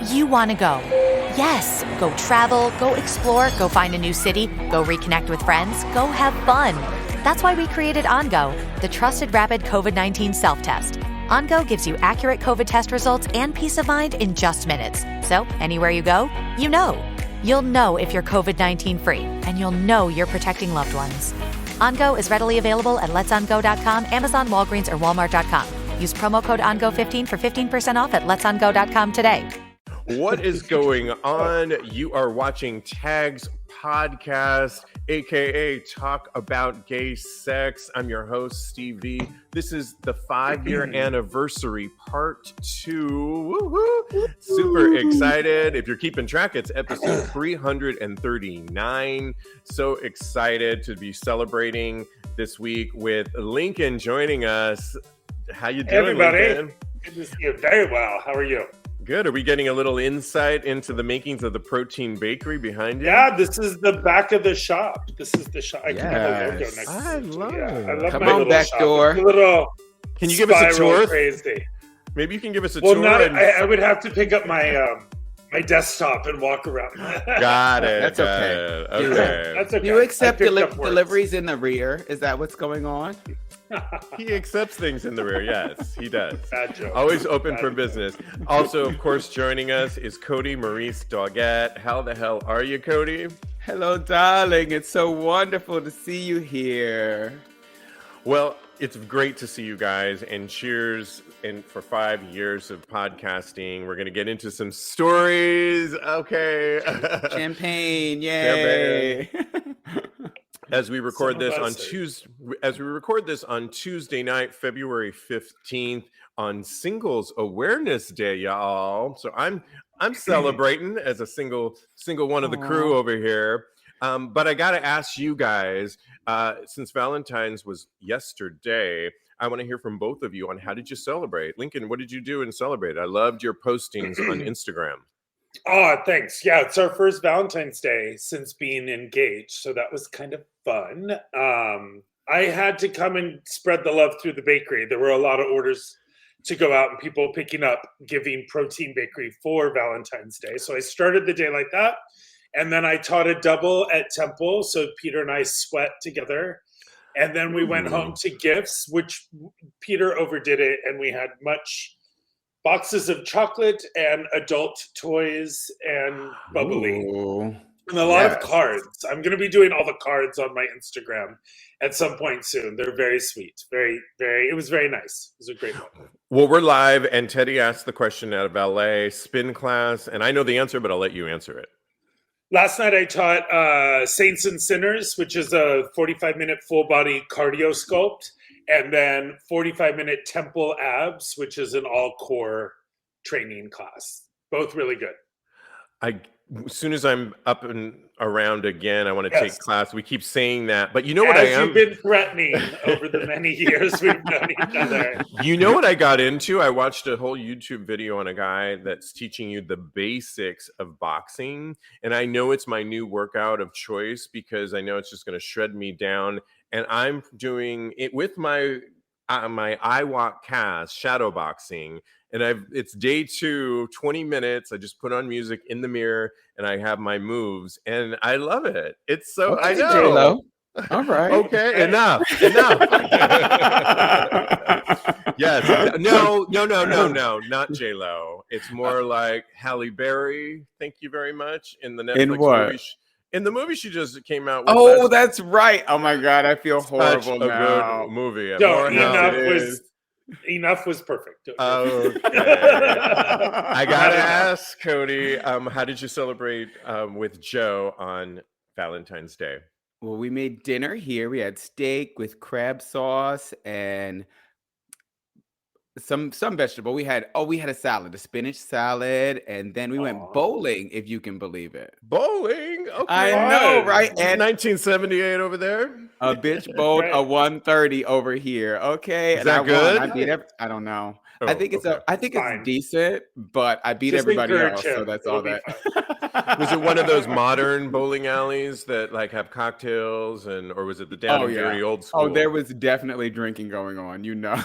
You want to go. Yes, go travel, go explore, go find a new city, go reconnect with friends, go have fun. That's why we created OnGo, the trusted rapid COVID-19 self-test. OnGo gives you accurate COVID test results and peace of mind in just minutes. So anywhere you go, you know. You'll know if you're COVID-19 free, and you'll know you're protecting loved ones. OnGo is readily available at letsongo.com, Amazon, Walgreens, or Walmart.com. Use promo code ONGO15 for 15% off at letsongo.com today. What is going on? You are watching TAGSPodcast, aka Talk About Gay Sex. I'm your host, Steve V. This is the 5-year anniversary, part 2. Woo-hoo. Super excited. If you're keeping track, it's episode 339. So excited to be celebrating this week with Lincoln joining us. How you doing, everybody? Lincoln? Good to see you. Very well. How are you? Good. Are we getting a little insight into the makings of the protein bakery behind you? Yeah, this is the back of the shop. This is the shop. I can have a logo next I love it. I love Come my on, little back shop. door. It's a little Can you give us a tour? Crazy. Maybe you can give us a Well, tour. not, I would have to pick up my my desktop and walk around. Got it. That's okay. Okay. That's okay. Do you accept I picked up words. deliveries in the rear? Is that what's going on? He accepts things in the rear. Yes, he does. Bad joke. Always open Bad for joke. business. Also, of course, joining us is Cody Maurice Doggett. How the hell are you, Cody? Hello, darling. It's so wonderful to see you here. Well, it's great to see you guys, and cheers for 5 years of podcasting. We're going to get into some stories. Okay. Champagne, yay. As we record this on Tuesday night, February 15th, on Singles Awareness Day, y'all. So I'm celebrating as a single one of the crew over here. But I got to ask you guys, since Valentine's was yesterday, I want to hear from both of you on how did you celebrate? Lincoln, what did you do and celebrate? I loved your postings on Instagram. Oh, thanks. Yeah, it's our first Valentine's Day since being engaged, so that was kind of fun. I had to come and spread the love through the bakery. There were a lot of orders to go out and people picking up, giving protein bakery for Valentine's Day. So I started the day like that, and then I taught a double at Temple, so Peter and I sweat together. And then we went home to gifts, which Peter overdid it, and we had boxes of chocolate and adult toys and bubbly. Ooh. And a lot of cards. I'm going to be doing all the cards on my Instagram at some point soon. They're very sweet. It was very nice. It was a great one. Well, we're live, and Teddy asked the question out of LA, spin class, and I know the answer, but I'll let you answer it. Last night I taught Saints and Sinners, which is a 45-minute full-body cardio sculpt, and then 45-minute Temple Abs, which is an all-core training class. Both really good. As soon as I'm up and around again, I want to take class. We keep saying that, but you know what I am? You've been threatening over the many years we've known each other. You know what I got into? I watched a whole YouTube video on a guy that's teaching you the basics of boxing, and I know it's my new workout of choice because I know it's just going to shred me down, and I'm doing it with my iWalk cast, shadow boxing. And it's day 2, 20 minutes. I just put on music in the mirror and I have my moves and I love it. It's so, Okay, I know. J-Lo. All right. Okay, enough. Yes. No, not J-Lo. It's more like Halle Berry. Thank you very much. In the Netflix In what? movie. In the movie she just came out with. Oh, that's right. Oh my God, I feel horrible such a now. good movie. No, enough was perfect. Okay. I gotta ask, Cody, how did you celebrate with Joe on Valentine's Day? Well, we made dinner here. We had steak with crab sauce and some vegetable. We had a salad, a spinach salad, and then we went bowling, if you can believe it. Bowling? Okay. I know, right? And And 1978 over there. a bitch bowled a 130 over here. Okay. Is And that I good? won. I beat I don't know. Oh, I think it's Fine. decent, but I beat Just everybody encourage else, him. so that's It'll all be that. Was it one of those modern bowling alleys that like have cocktails or was it the down and dirty old school? Oh, there was definitely drinking going on. You know,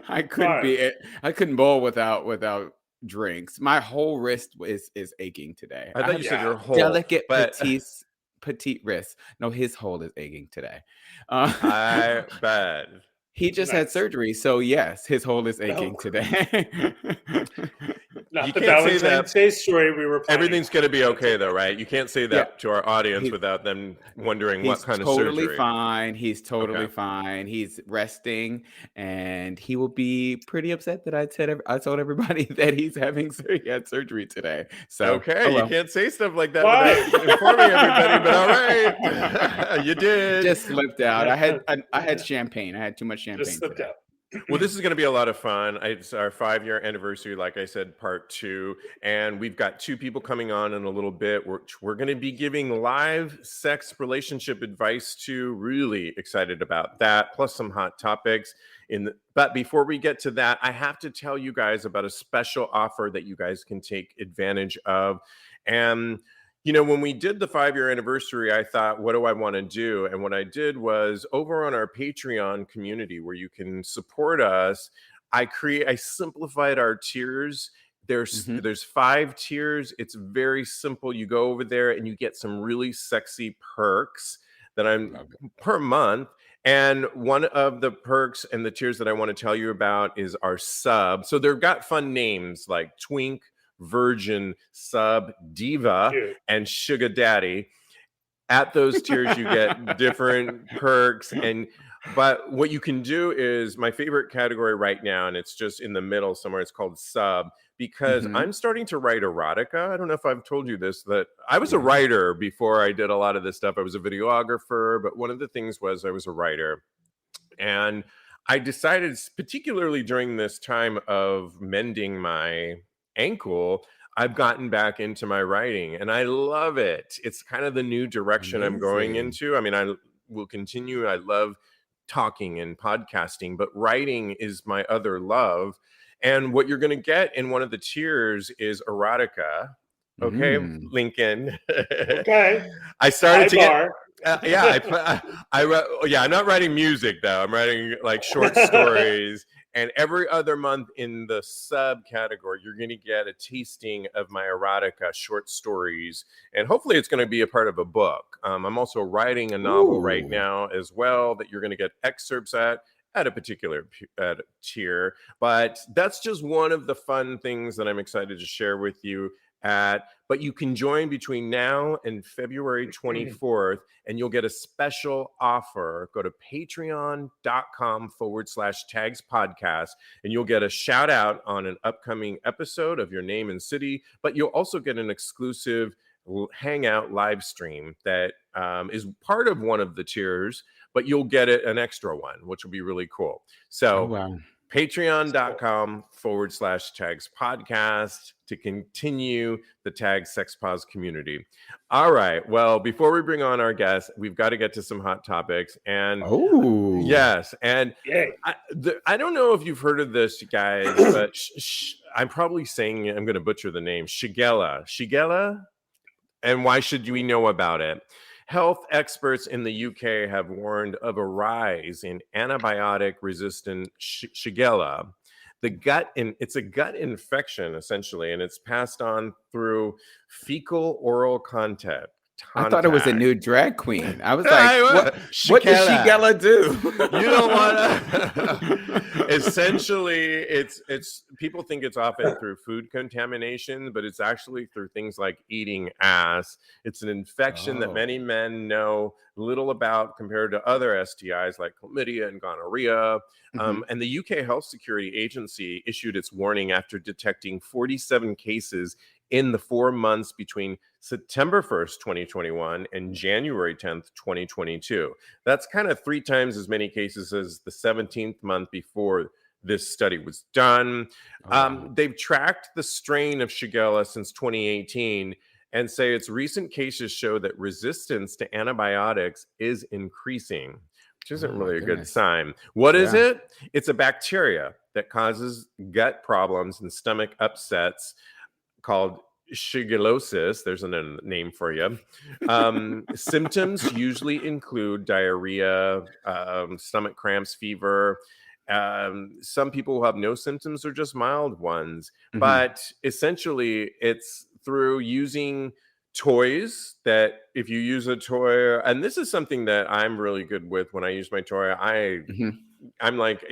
I couldn't bowl without drinks. My whole wrist is aching today. I thought have you said your whole, delicate but petite wrist. No, his whole is aching today. I bet. He just had Nice. surgery, so yes, his hole is aching No. today. You Not the can't say Valentine's that. Day story we were planning. Everything's going to be okay, though, right? You can't say that Yeah. to our audience He's- without them wondering what He's kind of totally surgery. fine. He's totally Okay. fine. He's resting, and he will be pretty upset that I told everybody that he had surgery today. So Okay, oh you well. can't say stuff like that Why? without informing everybody. But all right, you did. Just slipped out. I had champagne. I had too much champagne Just slipped today. out. Well, this is going to be a lot of fun. It's our 5-year anniversary, like I said, part 2. And we've got 2 people coming on in a little bit. We're going to be giving live sex relationship advice to. Really excited about that, plus some hot topics. But before we get to that, I have to tell you guys about a special offer that you guys can take advantage of. And when we did the 5-year anniversary, I thought, what do I want to do? And what I did was over on our Patreon community where you can support us, I simplified our tiers. There's 5 tiers. It's very simple. You go over there and you get some really sexy perks that per month. And one of the perks and the tiers that I want to tell you about is our sub. So they've got fun names like Twink, Virgin, Sub, Diva, Cute. and Sugar Daddy. At those tiers, you get different perks. But what you can do is my favorite category right now, and it's just in the middle somewhere, it's called Sub, because I'm starting to write erotica. I don't know if I've told you this, that I was a writer before I did a lot of this stuff. I was a videographer, but one of the things was I was a writer. And I decided, particularly during this time of mending my ankle, I've gotten back into my writing and I love it. It's kind of the new direction I'm going into. I mean, I will continue. I love talking and podcasting, but writing is my other love. And what you're going to get in one of the tiers is erotica. Okay, Lincoln. Okay. I started to Sidebar. I'm not writing music though. I'm writing like short stories. And every other month in the subcategory, you're going to get a tasting of my erotica short stories. And hopefully it's going to be a part of a book. I'm also writing a novel right now as well that you're going to get excerpts at a particular tier. But that's just one of the fun things that I'm excited to share with you. But you can join between now and February 24th, and you'll get a special offer. Go to patreon.com/TAGSPodcast, and you'll get a shout out on an upcoming episode of your name and city, but you'll also get an exclusive hangout live stream that is part of one of the tiers, but you'll get an extra one, which will be really cool. So patreon.com/TAGSPodcast to continue the Tag Sex Pause community. All right. Well, before we bring on our guests, we've got to get to some hot topics. And yes. And I don't know if you've heard of this, guys, but I'm probably saying, I'm going to butcher the name, Shigella. And why should we know about it? Health experts in the UK have warned of a rise in antibiotic-resistant Shigella. It's a gut infection, essentially, and it's passed on through fecal oral contact. I thought it was a new drag queen. I was like, what does Shigella do? You don't want to. Essentially, it's people think it's often through food contamination, but it's actually through things like eating ass. It's an infection that many men know little about compared to other STIs like chlamydia and gonorrhea. And the UK Health Security Agency issued its warning after detecting 47 cases in the 4 months between September 1st, 2021 and January 10th, 2022. That's kind of 3 times as many cases as the 17th month before this study was done. They've tracked the strain of Shigella since 2018 and say its recent cases show that resistance to antibiotics is increasing, which isn't really a good sign. What is it? It's a bacteria that causes gut problems and stomach upsets called shigellosis. There's a name for you. Symptoms usually include diarrhea, stomach cramps, fever, Some people who have no symptoms or just mild ones. Mhm. But essentially, it's through using toys that if you use a toy, and this is something that I'm really good with when I use my toy, Mhm. I'm like,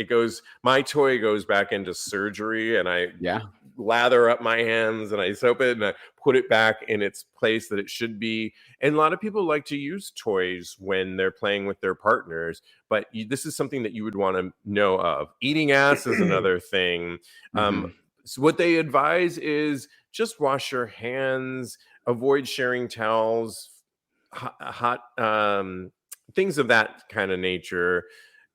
my toy goes back into surgery and I Yeah. lather up my hands and I soap it and I put it back in its place that it should be. And a lot of people like to use toys when they're playing with their partners, but this is something that you would want to know of. Eating ass is another thing. Mhm. So what they advise is just wash your hands, avoid sharing towels, hot things of that kind of nature.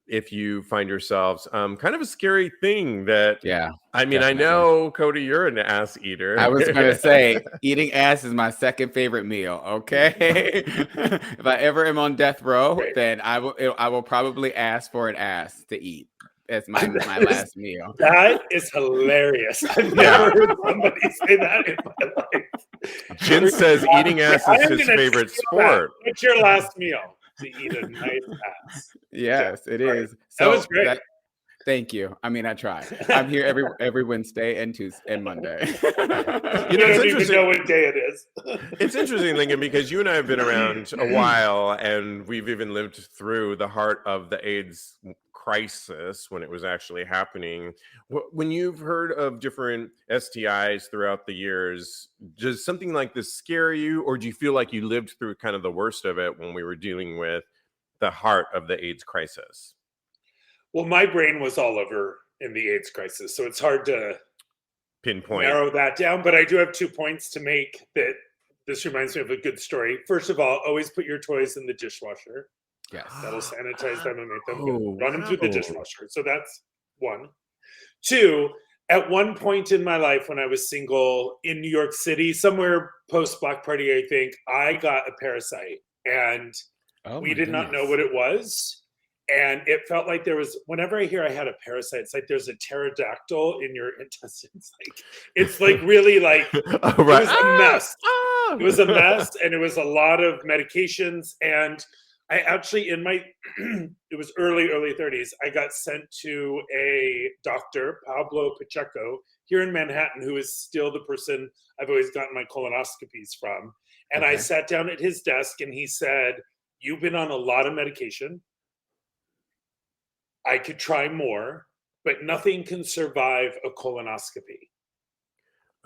If you find yourselves kind of a scary thing that, Yeah, I mean, I definitely. know, Cody, you're an ass eater. I was gonna say, eating ass is my second favorite meal. Okay, if I ever am on death row, Right. then I will probably ask for an ass to eat as my last meal. That is hilarious. I've never heard somebody say that in my life. Jen says eating ass I is am his gonna favorite steal that. sport. What's your last meal? To eat a nice ass. Yes, it Right. is. That was great. Thank you. I mean, I try. I'm here every Wednesday and Tuesday and Monday. You You know, it's don't even interesting. know what day it is. It's interesting, Lincoln, because you and I have been around a while, and we've even lived through the heart of the AIDS crisis when it was actually happening. When you've heard of different STIs throughout the years, does something like this scare you, or do you feel like you lived through kind of the worst of it when we were dealing with the heart of the AIDS crisis? Well, my brain was all over in the AIDS crisis, so it's hard to Pinpoint. narrow that down. But I do have 2 points to make that this reminds me of a good story. First of all, always put your toys in the dishwasher. Yes. That'll sanitize them and make them good. Oh, Run them through the wow. dishwasher. So that's one. Two, at one point in my life when I was single in New York City, somewhere post Block Party, I think, I got a parasite. And Oh, we my did not know goodness. what it was. And it felt like there was, whenever I hear I had a parasite, it's like there's a pterodactyl in your intestines. Like it's like really like Oh, it right. was a mess. Ah! It was a mess, and it was a lot of medications. And I actually, in my, it was early 30s, I got sent to a doctor, Pablo Pacheco, here in Manhattan, who is still the person I've always gotten my colonoscopies from. And I Okay. sat down at his desk and he said, "You've been on a lot of medication. I could try more, but nothing can survive a colonoscopy.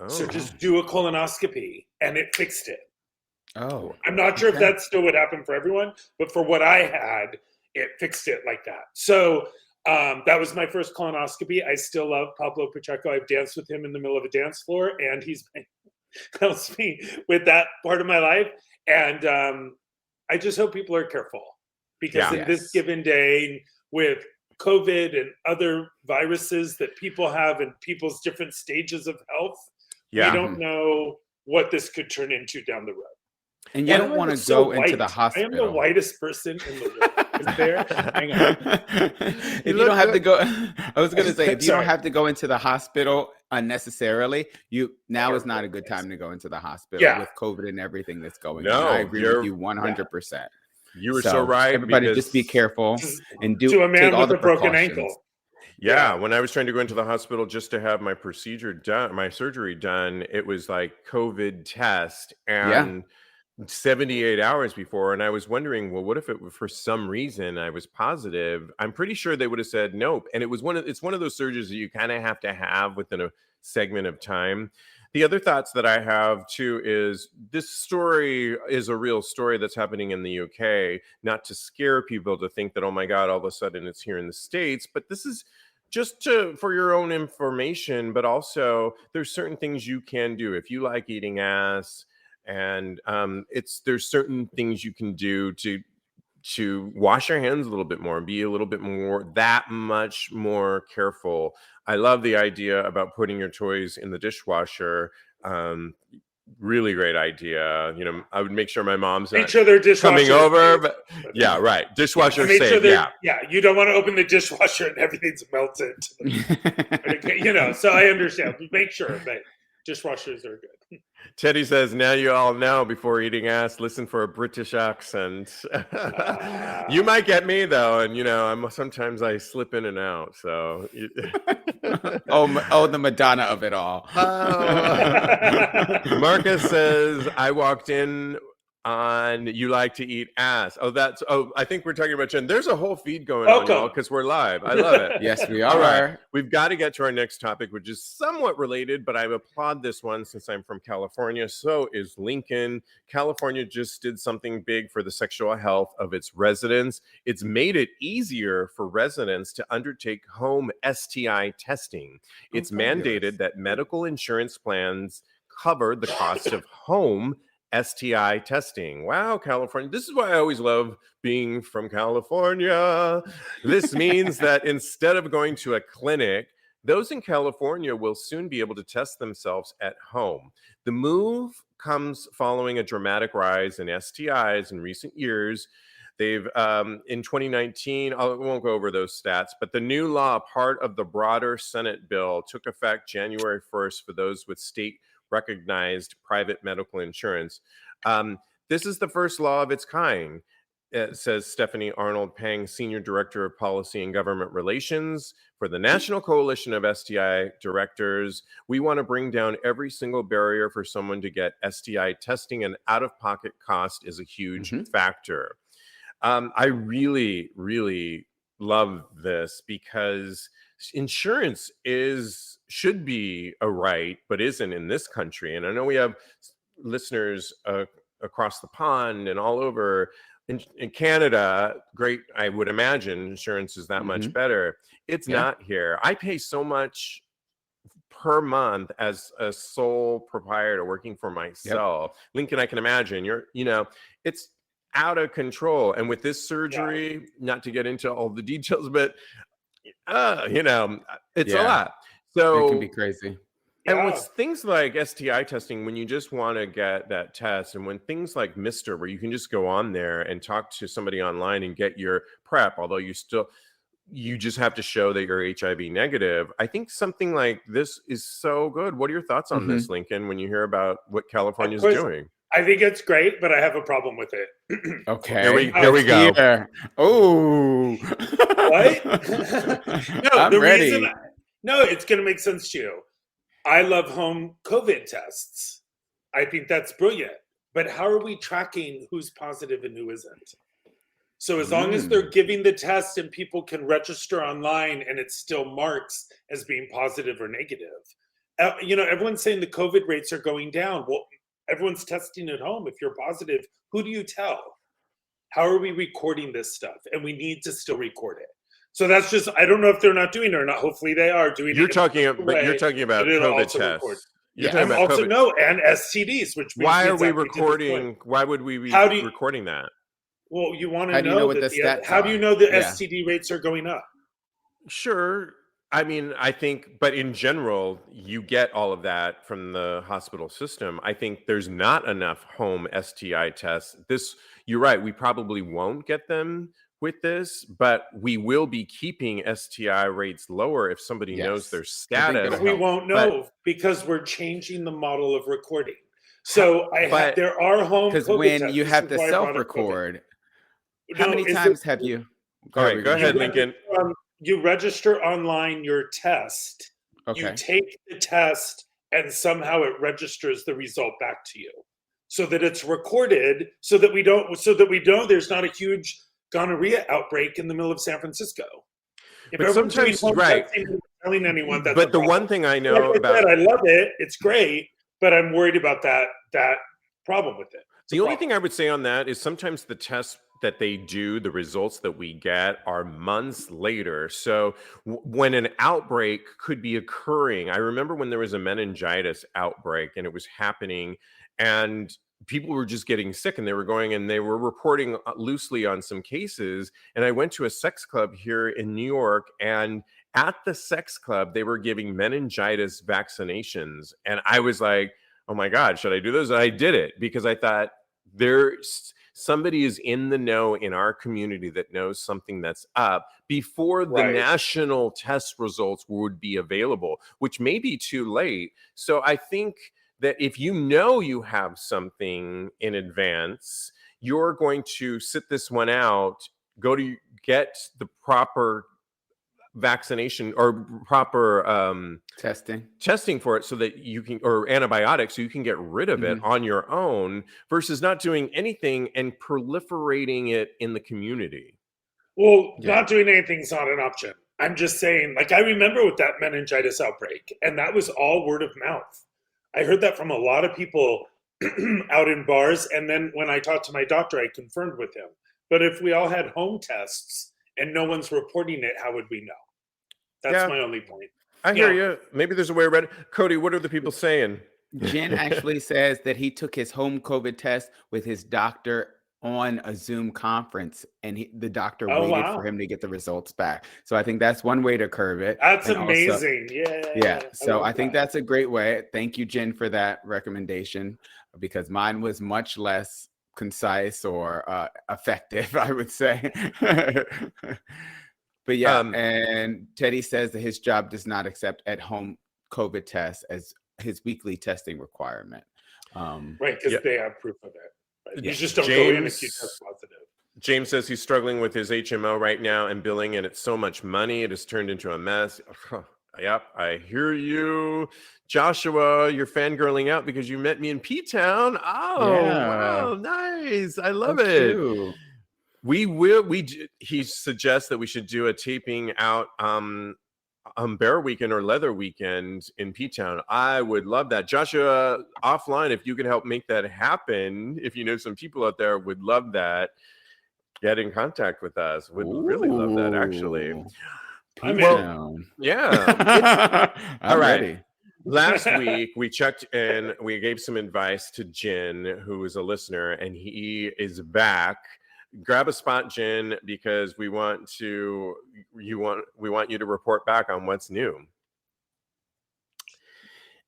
So Oh. just do a colonoscopy." And it fixed it. Oh, I'm not sure if okay. that's still what happened for everyone, but for what I had, it fixed it like that. So that was my first colonoscopy. I still love Pablo Pacheco. I've danced with him in the middle of a dance floor, and he's helps me with that part of my life. And I just hope people are careful because Yeah. in this Yes. given day with COVID and other viruses that people have in people's different stages of health, Yeah. we don't know what this could turn into down the road. And you Why don't do I want look to so go into the white? I am the hospital. whitest person in the world. Is there? Hang on. If you look don't have to good. go, I was gonna say, if you Sorry. don't have to go into the hospital unnecessarily, now is not a good Yes. time to go into the hospital Yeah. with COVID and everything that's going No, on. I agree you're- with you 100%. You were so right. Everybody, just be because- careful and To a man take all with the a broken precautions. ankle. Yeah, Yeah. when I was trying to go into the hospital just to have my procedure done, my surgery done, it was like COVID test and 78 hours before. And I was wondering, well, what if it for some reason I was positive? I'm pretty sure they would have said nope. And it's one of those surgeries that you kind of have within a segment of time. The other thoughts that I have too is this story is a real story that's happening in the UK, not to scare people to think that, oh my God, all of a sudden it's here in the States, but this is just for your own information, but also there's certain things you can do if you like eating ass, and there's certain things you can do to wash your hands a little bit more and be a little bit more, that much more careful. I love the idea about putting your toys in the dishwasher. Really great idea. You know, I would make sure my mom's Make not sure their dishwasher coming over, is but safe. yeah, right. Dishwasher Make safe. sure Yeah. you don't want to open the dishwasher and everything's melted. You know, so I understand. Make sure, but Dishwashers are good. Teddy says, now you all know before eating ass, listen for a British accent. You might get me though. And sometimes I slip in and out. So the Madonna of it all. Marcus says, I walked in on you like to eat ass. I think we're talking about Jen. There's a whole feed going on, y'all, because we're live. I love it. Yes, we are. All right. We've got to get to our next topic, which is somewhat related, but I applaud this one since I'm from California. So is Lincoln. California just did something big for the sexual health of its residents. It's made it easier for residents to undertake home STI testing. It's mandated that medical insurance plans cover the cost of home STI testing. Wow, California. This is why I always love being from California. This means that instead of going to a clinic, those in California will soon be able to test themselves at home. The move comes following a dramatic rise in STIs in recent years. They've, in 2019, I won't go over those stats, but the new law, part of the broader Senate bill, took effect January 1st for those with state recognized private medical insurance. This is the first law of its kind, says Stephanie Arnold Pang, Senior Director of Policy and Government Relations for the National Coalition of STI Directors. We want to bring down every single barrier for someone to get STI testing, and out-of-pocket cost is a huge factor. I really, really love this because insurance should be a right, but isn't in this country. And I know we have listeners across the pond and all over in Canada. Great, I would imagine insurance is that much better. It's not here. I pay so much per month as a sole proprietor working for myself. Lincoln, I can imagine it's out of control. And with this surgery, not to get into all the details, but it's a lot. So it can be crazy. And with things like STI testing, when you just want to get that test, and when things like Mister, where you can just go on there and talk to somebody online and get your prep, although you just have to show that you're HIV negative. I think something like this is so good. What are your thoughts on this, Lincoln, when you hear about what California is doing? I think it's great, but I have a problem with it. Okay. Here we go. Oh. What? I'm ready. It's going to make sense to you. I love home COVID tests. I think that's brilliant. But how are we tracking who's positive and who isn't? So as long as they're giving the test and people can register online and it still marks as being positive or negative. Everyone's saying the COVID rates are going down. Well, everyone's testing at home. If you're positive, who do you tell? How are we recording this stuff? And we need to still record it. So that's just, I don't know if they're not doing it or not. Hopefully they are doing it. You're talking about COVID tests. And STDs, which means why are we recording? Why would we be recording that? Well, you want to know how do you know the STD rates are going up? Sure. I mean, I think, but in general, you get all of that from the hospital system. I think there's not enough home STI tests. You're right. We probably won't get them with this, but we will be keeping STI rates lower if somebody knows their status. We won't know because we're changing the model of recording. So there are home because COVID when tests. you have to self-record, how many times have you? All right, go ahead, Lincoln. You register online your test. Okay. You take the test, and somehow it registers the result back to you, so that it's recorded, so that we don't. There's not a huge gonorrhea outbreak in the middle of San Francisco. But sometimes, right? Telling anyone that. But the one thing I know about, I love it. It's great, but I'm worried about that problem with it. The only thing I would say on that is sometimes the tests that they do, the results that we get are months later. So when an outbreak could be occurring, I remember when there was a meningitis outbreak and it was happening and people were just getting sick and they were going and they were reporting loosely on some cases. And I went to a sex club here in New York, and at the sex club, they were giving meningitis vaccinations. And I was like, oh my God, should I do this? And I did it because I thought somebody is in the know in our community that knows something that's up before the Right. national test results would be available, which may be too late. So I think that if you know you have something in advance, you're going to sit this one out, go to get the proper vaccination or proper testing for it so that you can, or antibiotics, so you can get rid of it on your own versus not doing anything and proliferating it in the community. Well, not doing anything is not an option. I'm just saying, like, I remember with that meningitis outbreak, and that was all word of mouth. I heard that from a lot of people out in bars. And then when I talked to my doctor, I confirmed with him. But if we all had home tests and no one's reporting it, how would we know? That's my only point. I hear you. Maybe there's a way around it. Cody, what are the people saying? Jen actually says that he took his home COVID test with his doctor on a Zoom conference, and the doctor waited for him to get the results back. So I think that's one way to curb it. That's and amazing. Yeah. So I think that's a great way. Thank you, Jen, for that recommendation, because mine was much less concise or effective, I would say. But yeah, and Teddy says that his job does not accept at-home COVID tests as his weekly testing requirement. Right, because they have proof of it. Right? You just don't go in if you test positive. James says he's struggling with his HMO right now and billing, and it's so much money. It has turned into a mess. Yep, I hear you. Joshua, you're fangirling out because you met me in P-Town. Oh, wow, nice. I love it. Cute. He suggests that we should do a taping out Bear Weekend or Leather Weekend in P-Town. I would love that. Joshua, offline, if you could help make that happen, if you know some people out there would love that, get in contact with us. Would really love that, actually. Yeah. All right. Ready. Last week, we checked in. We gave some advice to Jen, who is a listener, and he is back. Grab a spot, Jen, because we want you to report back on what's new.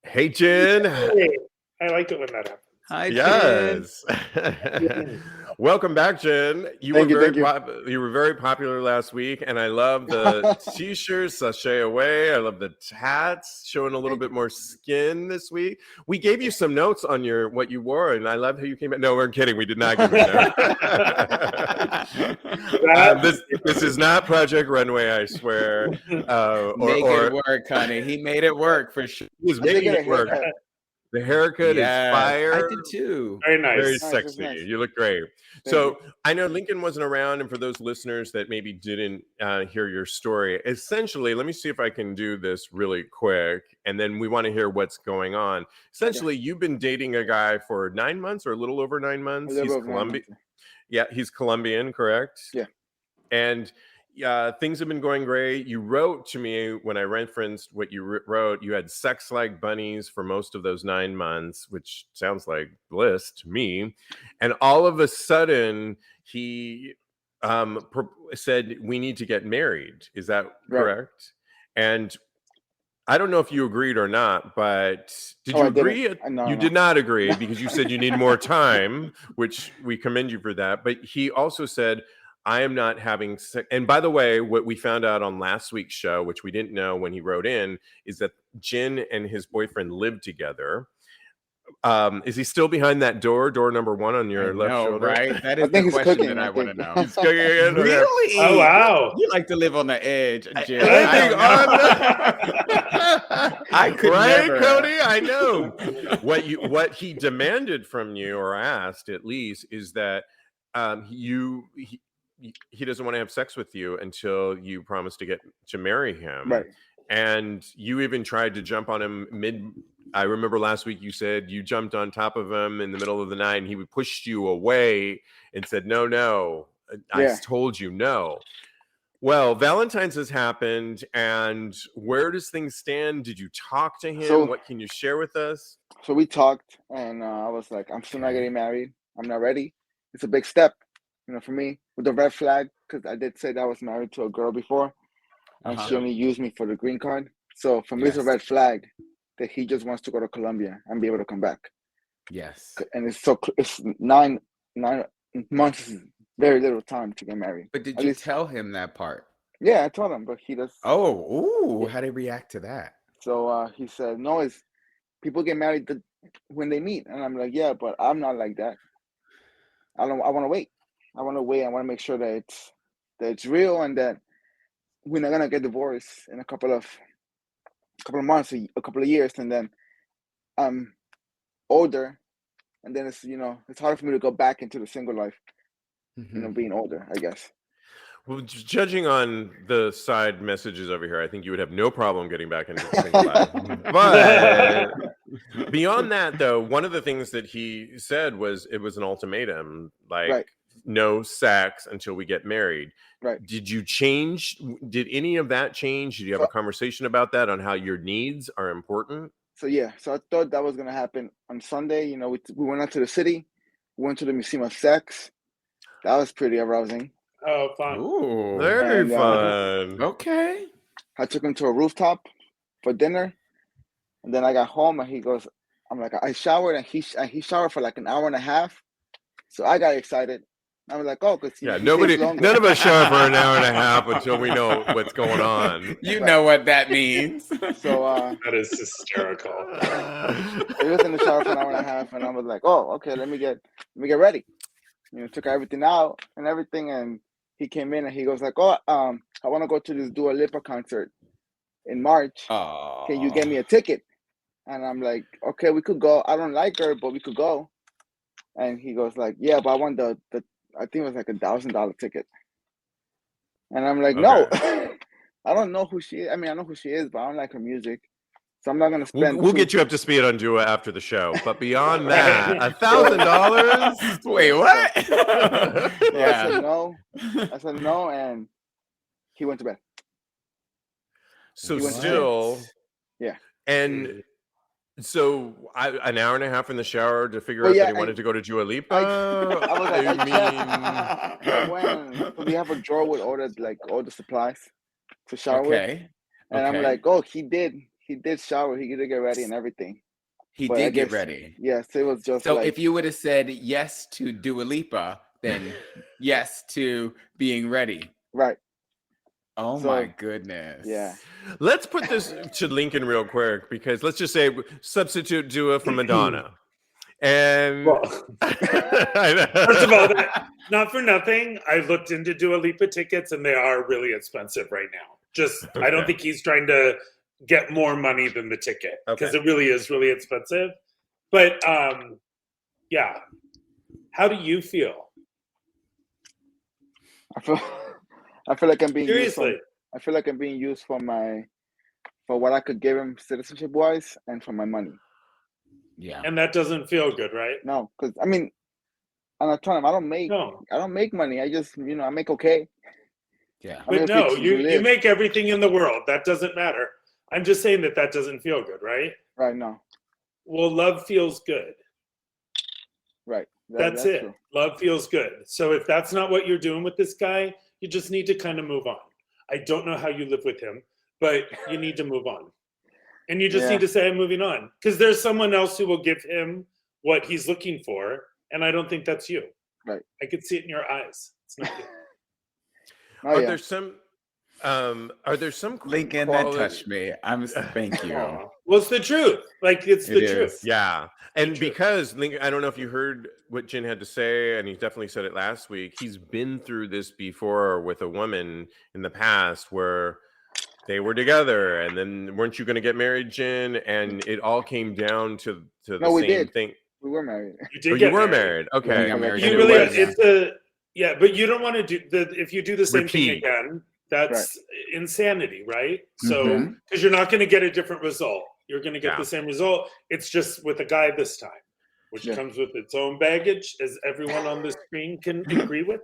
Hey, Jen. Hey, I like it when that happens. Hi, yes. Jen. Welcome back, Jen. You were very popular last week, and I love the t-shirts, sashay away. I love the tats, showing a little bit more skin this week. We gave you some notes on what you wore, and I love how you came back. No, we're kidding. We did not give you notes. This is not Project Runway, I swear. Make it work, honey. He made it work for sure. He was making it work. The haircut is fire. I did too. Very nice. Very sexy. Nice. You look great. So I know Lincoln wasn't around, and for those listeners that maybe didn't hear your story, essentially, let me see if I can do this really quick, and then we want to hear what's going on. Essentially, you've been dating a guy for 9 months or a little over 9 months. He's Colombian. Yeah, he's Colombian, correct? Yeah. And things have been going great. You wrote to me when I referenced what you wrote. You had sex like bunnies for most of those 9 months, which sounds like bliss to me. And all of a sudden, he said, we need to get married. Is that correct? And I don't know if you agreed or not, but did you agree? You did not agree because you said you need more time, which we commend you for that. But he also said, I am not having sex. And by the way, what we found out on last week's show, which we didn't know when he wrote in, is that Jen and his boyfriend live together. Is he still behind that door number 1 on your left shoulder? Right? That is the question that I want to know. He's cooking again. Really? Oh, wow. You like to live on the edge, Jen. I could never. Cody? I know. What he demanded from you, or asked at least, is that he doesn't want to have sex with you until you promise to marry him. Right. And you even tried to jump on him I remember last week you said you jumped on top of him in the middle of the night and he pushed you away and said, no, I told you no. Well, Valentine's has happened, and where does things stand? Did you talk to him? What can you share with us? So we talked, and I was like, I'm still not getting married. I'm not ready. It's a big step, for me, with the red flag, because I did say that I was married to a girl before, and she only used me for the green card. So for me, it's a red flag that he just wants to go to Colombia and be able to come back. Yes. And it's 9 months is very little time to get married. But did At you least, tell him that part? yeah, I told him, but he does. Oh, Yeah. how did he react to that? So he said, no, it's people get married when they meet, and I'm like, yeah, but I'm not like that. I want to wait. I want to wait. I want to make sure that it's real and that we're not gonna get divorced in a couple of months, a couple of years, and then I'm older, and then it's harder for me to go back into the single life. Being older, I guess. Well, judging on the side messages over here, I think you would have no problem getting back into the single life. But beyond that, though, one of the things that he said was it was an ultimatum, like Right. no sex until we get married. Right. Did you change? Did any of that change? Did you have a conversation about that on how your needs are important? So I thought that was gonna happen on Sunday. We went out to the city, went to the Museum of Sex. That was pretty arousing. Oh, fun. Ooh, Very fun. Okay. I took him to a rooftop for dinner, and then I got home, and I'm like, I showered, and he showered for like an hour and a half. So I got excited. I was like, oh, because none of us shower for an hour and a half until we know what's going on. You know what that means. So that is hysterical. He was in the shower for an hour and a half, and I was like, oh, okay, let me get ready. Took everything out and everything, and he came in and he goes like, oh, I want to go to this Dua Lipa concert in March. Can you get me a ticket? And I'm like, okay, we could go. I don't like her, but we could go. And he goes like, yeah, but I want the I think it was like $1,000 ticket. And I'm like, no, I don't know who she is. I mean, I know who she is, but I don't like her music. So I'm not going to spend. We'll get you up to speed on Dua after the show. But beyond that, $1,000? Wait, what? Yeah. I said no, and he went to bed. So still, yeah. And so an hour and a half in the shower to figure out that he wanted to go to Dua Lipa? We have a drawer with all the supplies to shower with. And I'm like, oh, he did shower. He did get ready and everything. He did get ready. Yes, it was just so if you would have said yes to Dua Lipa, then yes to being ready. Right. Oh my goodness. Yeah. Let's put this to Lincoln real quick, because let's just say substitute Dua for Madonna. And first of all, not for nothing, I looked into Dua Lipa tickets and they are really expensive right now. I don't think he's trying to get more money than the ticket, because it really is really expensive. But yeah, how do you feel? I feel like I'm being seriously. I feel like I'm being used for what I could give him citizenship wise and for my money. Yeah, and that doesn't feel good, right? No, because I mean, and I told him I don't make money. I just I make okay. Yeah, but no, you make everything in the world. That doesn't matter. I'm just saying that doesn't feel good, right? Right. No. Well, love feels good. Right. That's it. True. Love feels good. So if that's not what you're doing with this guy, you just need to kind of move on. I don't know how you live with him, but you need to move on. And you just need to say, I'm moving on. Because there's someone else who will give him what he's looking for. And I don't think that's you. Right. I could see it in your eyes. It's not you. Are there some Lincoln that touched me? Thank you. Well, it's the truth. It's the truth. Yeah. And because Lincoln, I don't know if you heard what Jen had to say, and he definitely said it last week. He's been through this before with a woman in the past where they were together, and then weren't you going to get married, Jen? And it all came down to the same thing. We were married. You were married. Okay. You really but you don't want to do if you do the same thing again, that's insanity, right? So because you're not going to get a different result. You're going to get the same result. It's just with a guy this time, which comes with its own baggage, as everyone on the screen can agree with.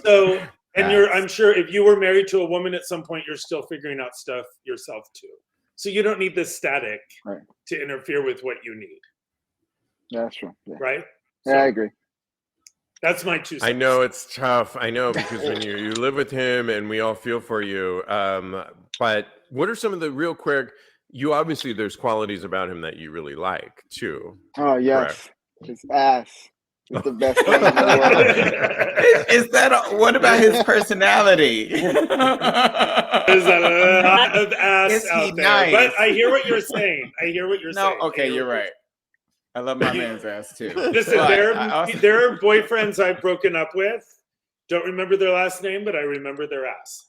So, and I'm sure if you were married to a woman at some point, you're still figuring out stuff yourself too. So you don't need this static to interfere with what you need. Yeah, that's true. Yeah. Right? Yeah, I agree. That's my 2 cents. I know it's tough. I know, because when you live with him, and we all feel for you. But what are some of the real quick? You obviously there's qualities about him that you really like too. Oh yes, his ass. He's the best thing in the world. Is that what about his personality? There's a lot of ass Is he out there. nice? But I hear what you're saying. No, okay, you're right. I love my man's ass too. Listen, But there also- are boyfriends I've broken up with. Don't remember their last name, but I remember their ass.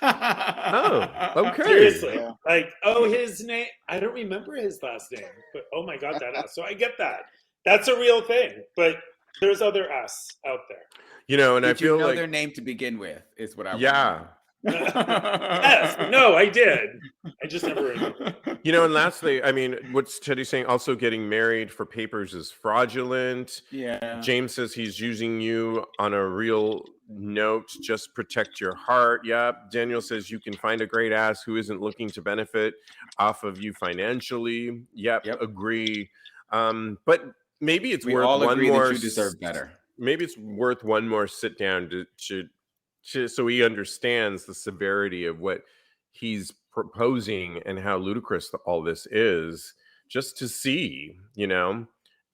Oh, okay. Seriously. Yeah. Like, his name. I don't remember his last name, but oh my God, that ass. So I get that. That's a real thing. But there's other ass out there. You know, and I Did feel you know like their name to begin with? Is what I want yeah. to know. Yes. No, I did. I just never remember. You know, and lastly, I mean, what's Teddy saying? Also, getting married for papers is fraudulent. Yeah. James says he's using you on a real note. Just protect your heart. Yep. Daniel says you can find a great ass who isn't looking to benefit off of you financially. Yep. Agree. But maybe it's We worth all one agree more. that you deserve better. Maybe it's worth one more sit down to so he understands the severity of what he's proposing and how ludicrous all this is, just to see, you know,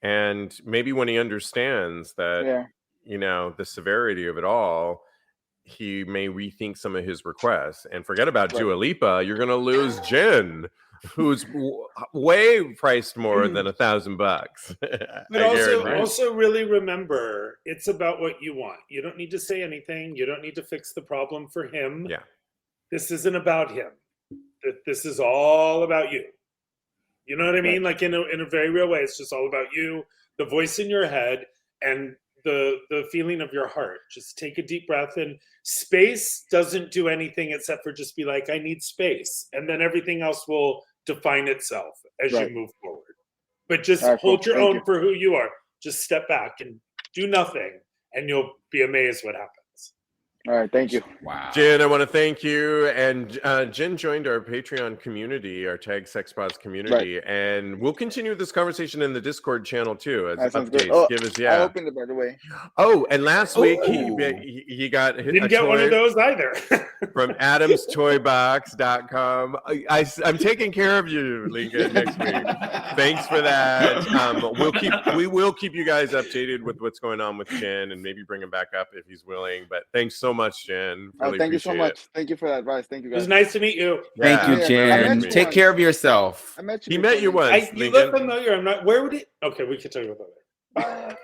and maybe when he understands that, you know, the severity of it all, he may rethink some of his requests and forget about Dua Lipa. You're going to lose Jen, who's way priced more than $1,000. But also really remember, it's about what you want. You don't need to say anything. You don't need to fix the problem for him. Yeah. This isn't about him. This is all about you. You know what I mean? Like in a very real way, it's just all about you, the voice in your head, and the feeling of your heart. Just take a deep breath, and space doesn't do anything except for just be like, I need space. And then everything else will define itself as you move forward. But just hold your own for who you are. Just step back and do nothing, and you'll be amazed what happens. All right, thank you. Wow. Jen, I want to thank you. And Jen joined our Patreon community, our TAGSPodcast community, and we'll continue this conversation in the Discord channel too. As updates, good. I opened it, by the way. Oh, and last week he got didn't get one of those either from AdamsToyBox.com. I'm taking care of you, Lincoln, next week. Thanks for that. We will keep you guys updated with what's going on with Jen, and maybe bring him back up if he's willing. But thanks so much, Jen. Really thank you so much. It. Thank you for that advice. Thank you, guys. It was nice to meet you. Thank you, Jen. Take care of yourself. I met you. He met you once. You look familiar. I'm not. Where would it? Okay, we can talk about that.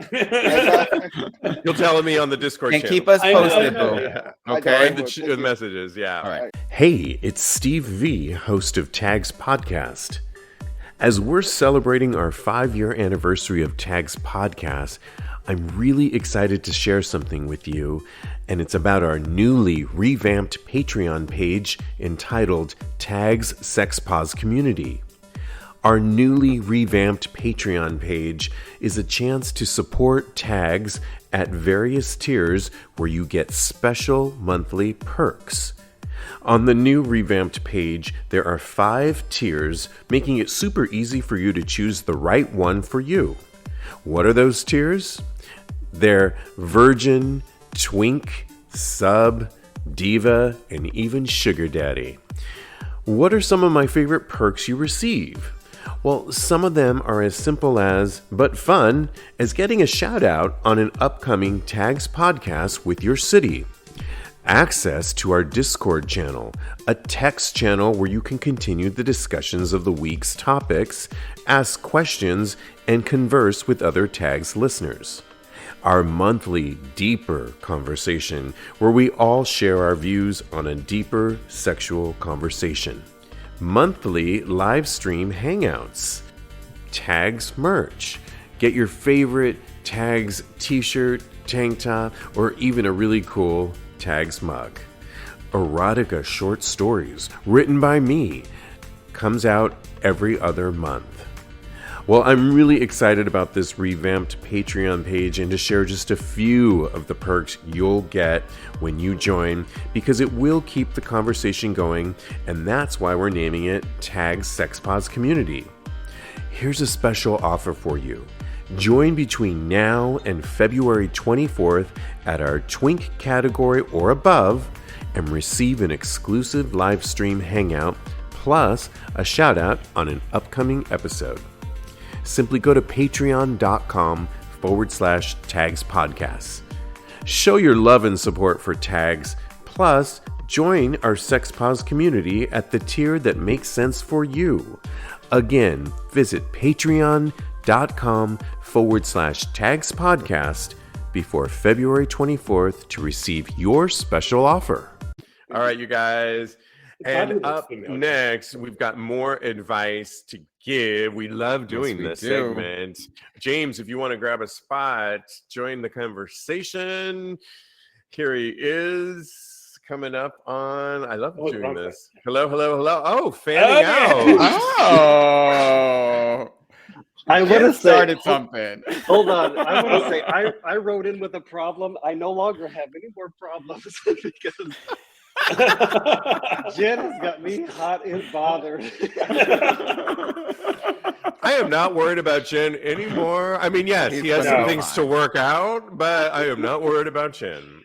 You'll tell me on the Discord channel. And keep us posted, boo. Okay. The messages, yeah. All right. Hey, it's Steve V, host of TAGSPodcast. As we're celebrating our 5-year anniversary of TAGSPodcast, I'm really excited to share something with you, and it's about our newly revamped Patreon page entitled Tags Sex Pause Community. Our newly revamped Patreon page is a chance to support Tags at various tiers where you get special monthly perks. On the new revamped page, there are 5 tiers, making it super easy for you to choose the right one for you. What are those tiers? They're Virgin, Twink, Sub, Diva, and even Sugar Daddy. What are some of my favorite perks you receive? Well, some of them are as simple as, but fun, as getting a shout out on an upcoming Tags podcast with your city. Access to our Discord channel, a text channel where you can continue the discussions of the week's topics, ask questions, and converse with other Tags listeners. Our monthly Deeper conversation, where we all share our views on a deeper sexual conversation. Monthly live stream hangouts. Tags merch. Get your favorite Tags t-shirt, tank top, or even a really cool Tags mug. Erotica short stories written by me. Comes out every other month. Well, I'm really excited about this revamped Patreon page and to share just a few of the perks you'll get when you join, because it will keep the conversation going, and that's why we're naming it Tags Sex Pause Community. Here's a special offer for you. Join between now and February 24th at our Twink category or above and receive an exclusive live stream hangout plus a shout out on an upcoming episode. Simply go to patreon.com patreon.com/TAGSPodcast. Show your love and support for Tags, plus join our SexPause community at the tier that makes sense for you. Again, visit patreon.com/TAGSPodcast before February 24th to receive your special offer. All right, you guys. And up next, we've got more advice to give. We love doing this segment. James, if you want to grab a spot, join the conversation. Here he is coming up on. I love doing this. Hello. Oh, fanning out. Oh. I would have started something. Hold on. I want to say I wrote in with a problem. I no longer have any more problems because Jen has got me hot and bothered. I am not worried about Jen anymore. I mean, yes, he has some things to work out, but I am not worried about Jen.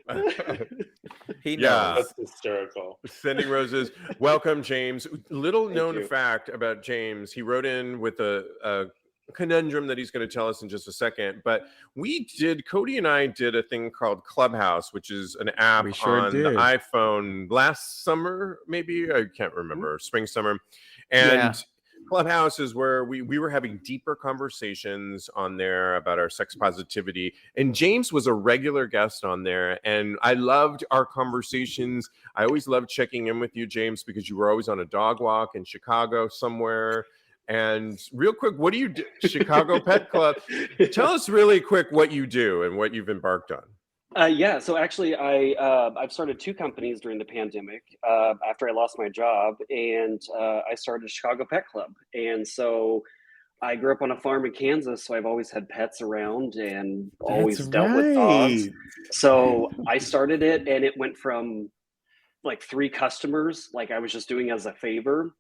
He knows. That's hysterical. Sending roses. Welcome, James. Little known fact about James. He wrote in with a conundrum that he's going to tell us in just a second, but Cody and I did a thing called Clubhouse, which is an app on the iPhone last summer, maybe, I can't remember, spring, summer. And Clubhouse is where we were having deeper conversations on there about our sex positivity, and James was a regular guest on there, and I loved our conversations. I always loved checking in with you, James, because you were always on a dog walk in Chicago somewhere. And real quick, what do you do? Chicago Pet Club. Tell us really quick what you do and what you've embarked on. So actually, I've started 2 companies during the pandemic after I lost my job, and I started Chicago Pet Club. And so I grew up on a farm in Kansas, so I've always had pets around and always dealt with dogs. So I started it, and it went from like 3 customers, like I was just doing as a favor.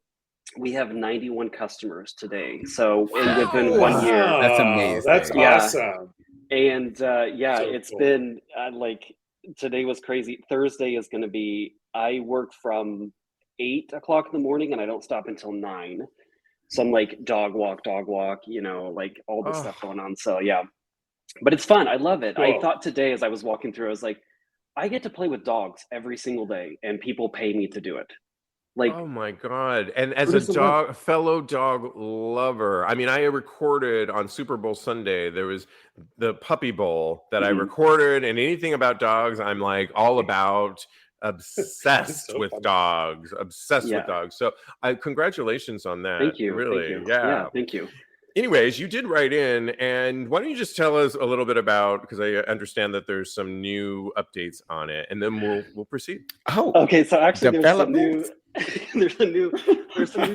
We have 91 customers today. So within 1 year. That's amazing. That's awesome. And So it's cool. been like today was crazy. Thursday is going to be, I work from 8 o'clock in the morning and I don't stop until 9. So I'm like dog walk, you know, like all this stuff going on. So yeah, but it's fun. I love it. Cool. I thought today as I was walking through, I was like, I get to play with dogs every single day and people pay me to do it. Like, oh my God. And as a fellow dog lover, I mean, I recorded on Super Bowl Sunday, there was the Puppy Bowl that I recorded, and anything about dogs, I'm like all about, obsessed with dogs. So congratulations on that. Thank you. Really. Thank you. Yeah. Thank you. Anyways, you did write in, and why don't you just tell us a little bit about, because I understand that there's some new updates on it, and then we'll proceed. Oh, okay. So actually, there's some new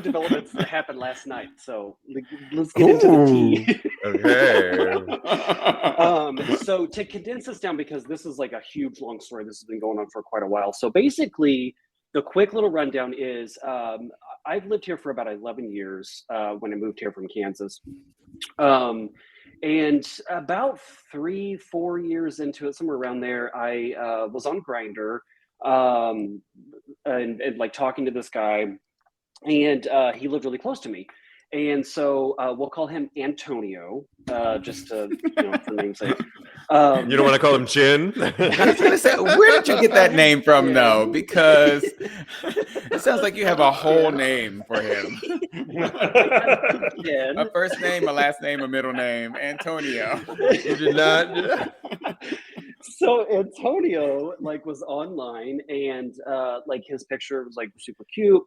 developments that happened last night. So let's get into the tea. Okay. So to condense this down, because this is like a huge long story. This has been going on for quite a while. So basically, the quick little rundown is I've lived here for about 11 years when I moved here from Kansas. And about 3-4 years into it, somewhere around there, I was on Grindr and like talking to this guy, and he lived really close to me. And so we'll call him Antonio, just to, for namesake. You don't want to call him Jin? I was going to say, where did you get that name from, though? Because it sounds like you have a whole name for him. A first name, a last name, a middle name, Antonio. You did not. So Antonio was online, and his picture was super cute.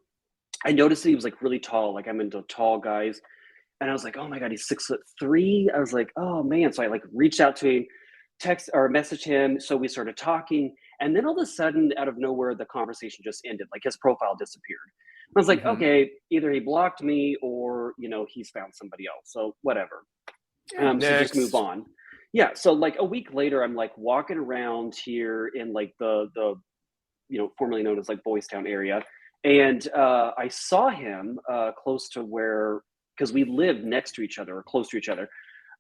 I noticed that he was really tall. I'm into tall guys. And I was like, oh my God, he's 6'3". I was like, oh man. So I reached out to him, text or message him. So we started talking. And then all of a sudden, out of nowhere, the conversation just ended. His profile disappeared. I was like, okay, either he blocked me or, he's found somebody else. So whatever. So just move on. Yeah. So a week later, I'm walking around here in the formerly known as Boys Town area. And I saw him close to where, because we live next to each other or close to each other.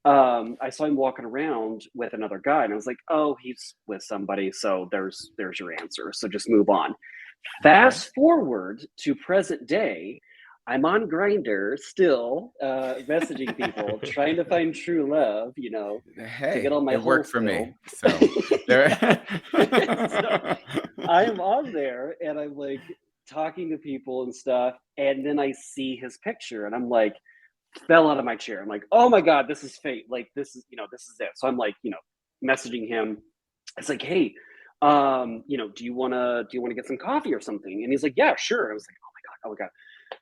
I saw him walking around with another guy, and I was like, "Oh, he's with somebody." So there's your answer. So just move on. Fast forward to present day. I'm on Grindr still, messaging people, trying to find true love, you know, Hey, to get all my it worked for fill. me. So, So I am on there and I'm like talking to people and stuff. And then I see his picture and I'm like, fell out of my chair. I'm like, oh my God, this is fate. Like, this is, you know, this is it. So I'm like, you know, messaging him. It's like, hey, you know, do you want to get some coffee or something? And he's like, yeah, sure. I was like, oh my God.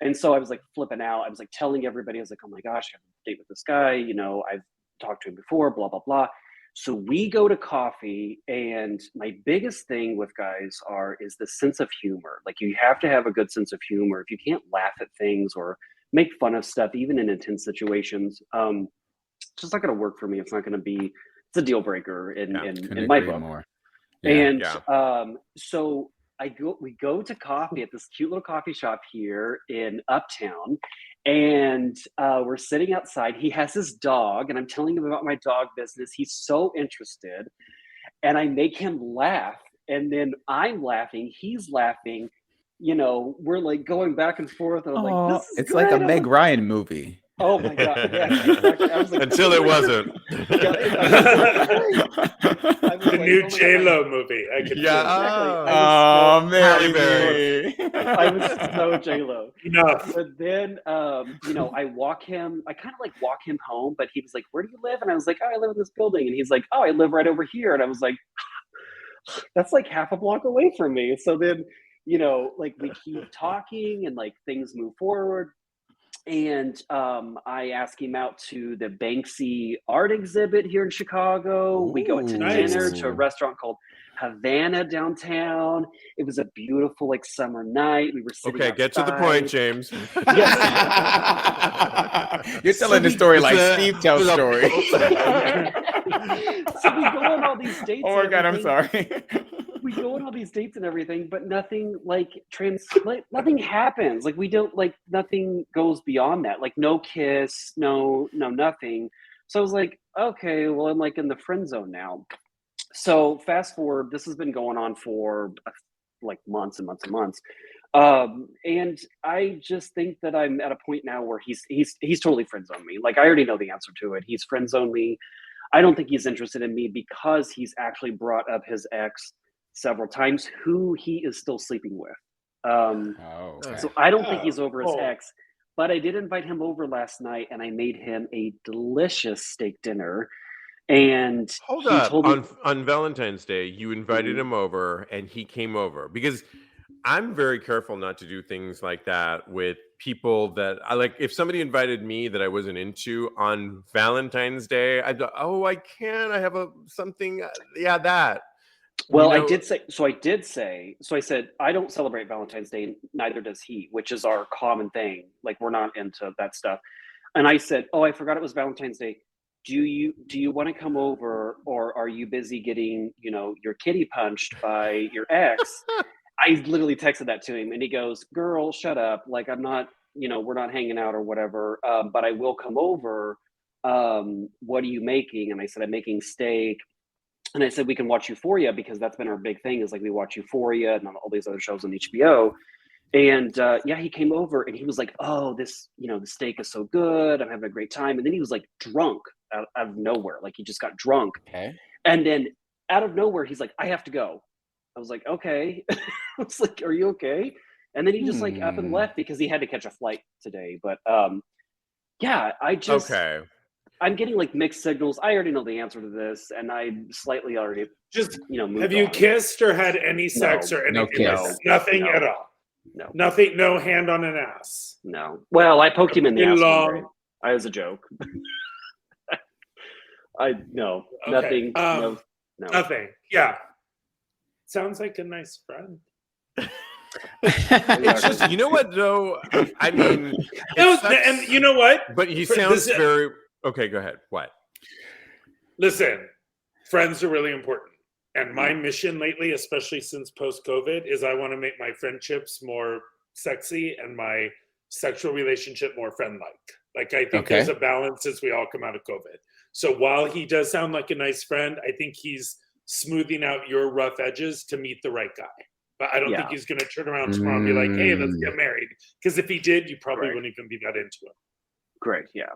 And so I was like flipping out. I was like telling everybody, I was like, oh my gosh, I have a date with this guy. You know, I've talked to him before, blah, blah, blah. So we go to coffee, and my biggest thing with guys is the sense of humor. Like, you have to have a good sense of humor. If you can't laugh at things or make fun of stuff, even in intense situations, it's just not going to work for me. It's not going to be, it's a deal breaker in my book. More. And so we go to coffee at this cute little coffee shop here in Uptown, and we're sitting outside. He has his dog, and I'm telling him about my dog business. He's so interested, and I make him laugh, and then I'm laughing, he's laughing. You know, we're like going back and forth, and I'm like, this is it's great. like a Meg Ryan movie. Oh my God! Yeah, exactly. I was like, until it wasn't. The new J-Lo movie. I could Halle Berry. I was so J-Lo. Enough. But then, you know, I kind of like walk him home, but he was like, where do you live? And I was like, oh, I live in this building. And he's like, oh, I live right over here. And I was like, that's like half a block away from me. So then, you know, like we keep talking and like things move forward. And I ask him out to the Banksy art exhibit here in Chicago. We go to dinner to a restaurant called Havana downtown. It was a beautiful like summer night. We were sitting outside. Get to the point, James. You're telling the story like Steve tells story. So we go on all these dates. Oh my God, I'm sorry. We go on all these dates and everything, but nothing like nothing happens. Like we don't like nothing goes beyond that. Like no kiss, no nothing. So I was like, okay, well I'm like in the friend zone now. So fast forward, this has been going on for like months and months and months. And I just think that I'm at a point now where he's totally friend zoned me. Like I already know the answer to it. He's friend zoned me. I don't think he's interested in me because he's actually brought up his ex several times, who he is still sleeping with. So I don't think he's over his ex, but I did invite him over last night, and I made him a delicious steak dinner. And hold up, on Valentine's Day, you invited him over, and he came over, because I'm very careful not to do things like that with people that I like. If somebody invited me that I wasn't into on Valentine's Day, I'd go, oh, I can't. I have something. Yeah, that. Well, you know, I said, I don't celebrate Valentine's Day, neither does he, which is our common thing. Like, we're not into that stuff. And I said, oh, I forgot it was Valentine's Day. Do you want to come over, or are you busy getting, you know, your kitty punched by your ex? I literally texted that to him, and he goes, girl, shut up. Like, I'm not, you know, we're not hanging out or whatever, but I will come over. What are you making? And I said, I'm making steak. And I said, we can watch Euphoria, because that's been our big thing, is like we watch Euphoria and all these other shows on HBO. And he came over, and he was like, oh, this, you know, the steak is so good. I'm having a great time. And then he was like drunk out of nowhere. Like he just got drunk. Okay. And then out of nowhere, he's like, I have to go. I was like, okay. I was like, are you okay? And then he just like up and left because he had to catch a flight today. But I'm getting like mixed signals. I already know the answer to this, and I slightly already just, you know, moved have you on. Kissed or had any sex or anything? No kiss. Nothing at all. No. Nothing. No hand on an ass. No. Well, I poked him in the ass one day. I was a joke. Nothing. No. Nothing. Yeah. Sounds like a nice friend. It's just, you know what though? I mean, and you know what? But he sounds very okay. Go ahead. What? Listen, friends are really important. And my mission lately, especially since post-COVID, is I want to make my friendships more sexy and my sexual relationship more friend-like. Like, I think there's a balance as we all come out of COVID. So while he does sound like a nice friend, I think he's smoothing out your rough edges to meet the right guy. But I don't think he's going to turn around tomorrow and be like, hey, let's get married. Because if he did, you probably wouldn't even be that into him. Great, yeah.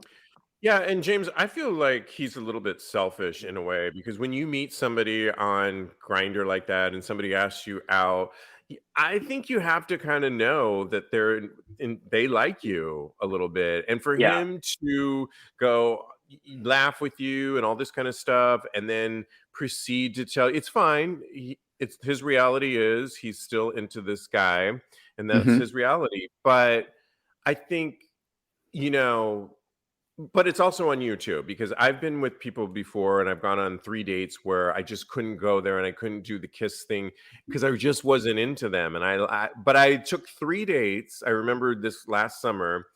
Yeah, and James, I feel like he's a little bit selfish in a way, because when you meet somebody on Grindr like that and somebody asks you out, I think you have to kind of know that they like you a little bit. And for him to go laugh with you and all this kind of stuff and then proceed to tell, it's fine. It's his reality is he's still into this guy, and that's his reality. But I think, but it's also on you too, because I've been with people before and I've gone on 3 dates where I just couldn't go there and I couldn't do the kiss thing because I just wasn't into them. And but I took 3 dates. I remember this last summer,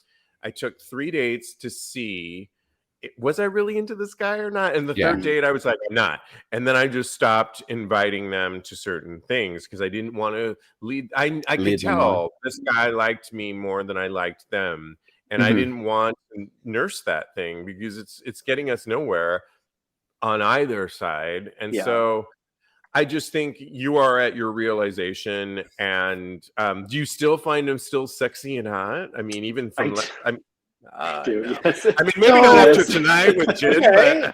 I took 3 dates to see, was I really into this guy or not? And the third date, I was like, I'm not. And then I just stopped inviting them to certain things because I didn't want to lead. I could tell this guy liked me more than I liked them. And I didn't want to nurse that thing because it's getting us nowhere on either side. And so I just think you are at your realization. And do you still find him still sexy and hot? I mean, even from I mean, maybe not after tonight with Jid.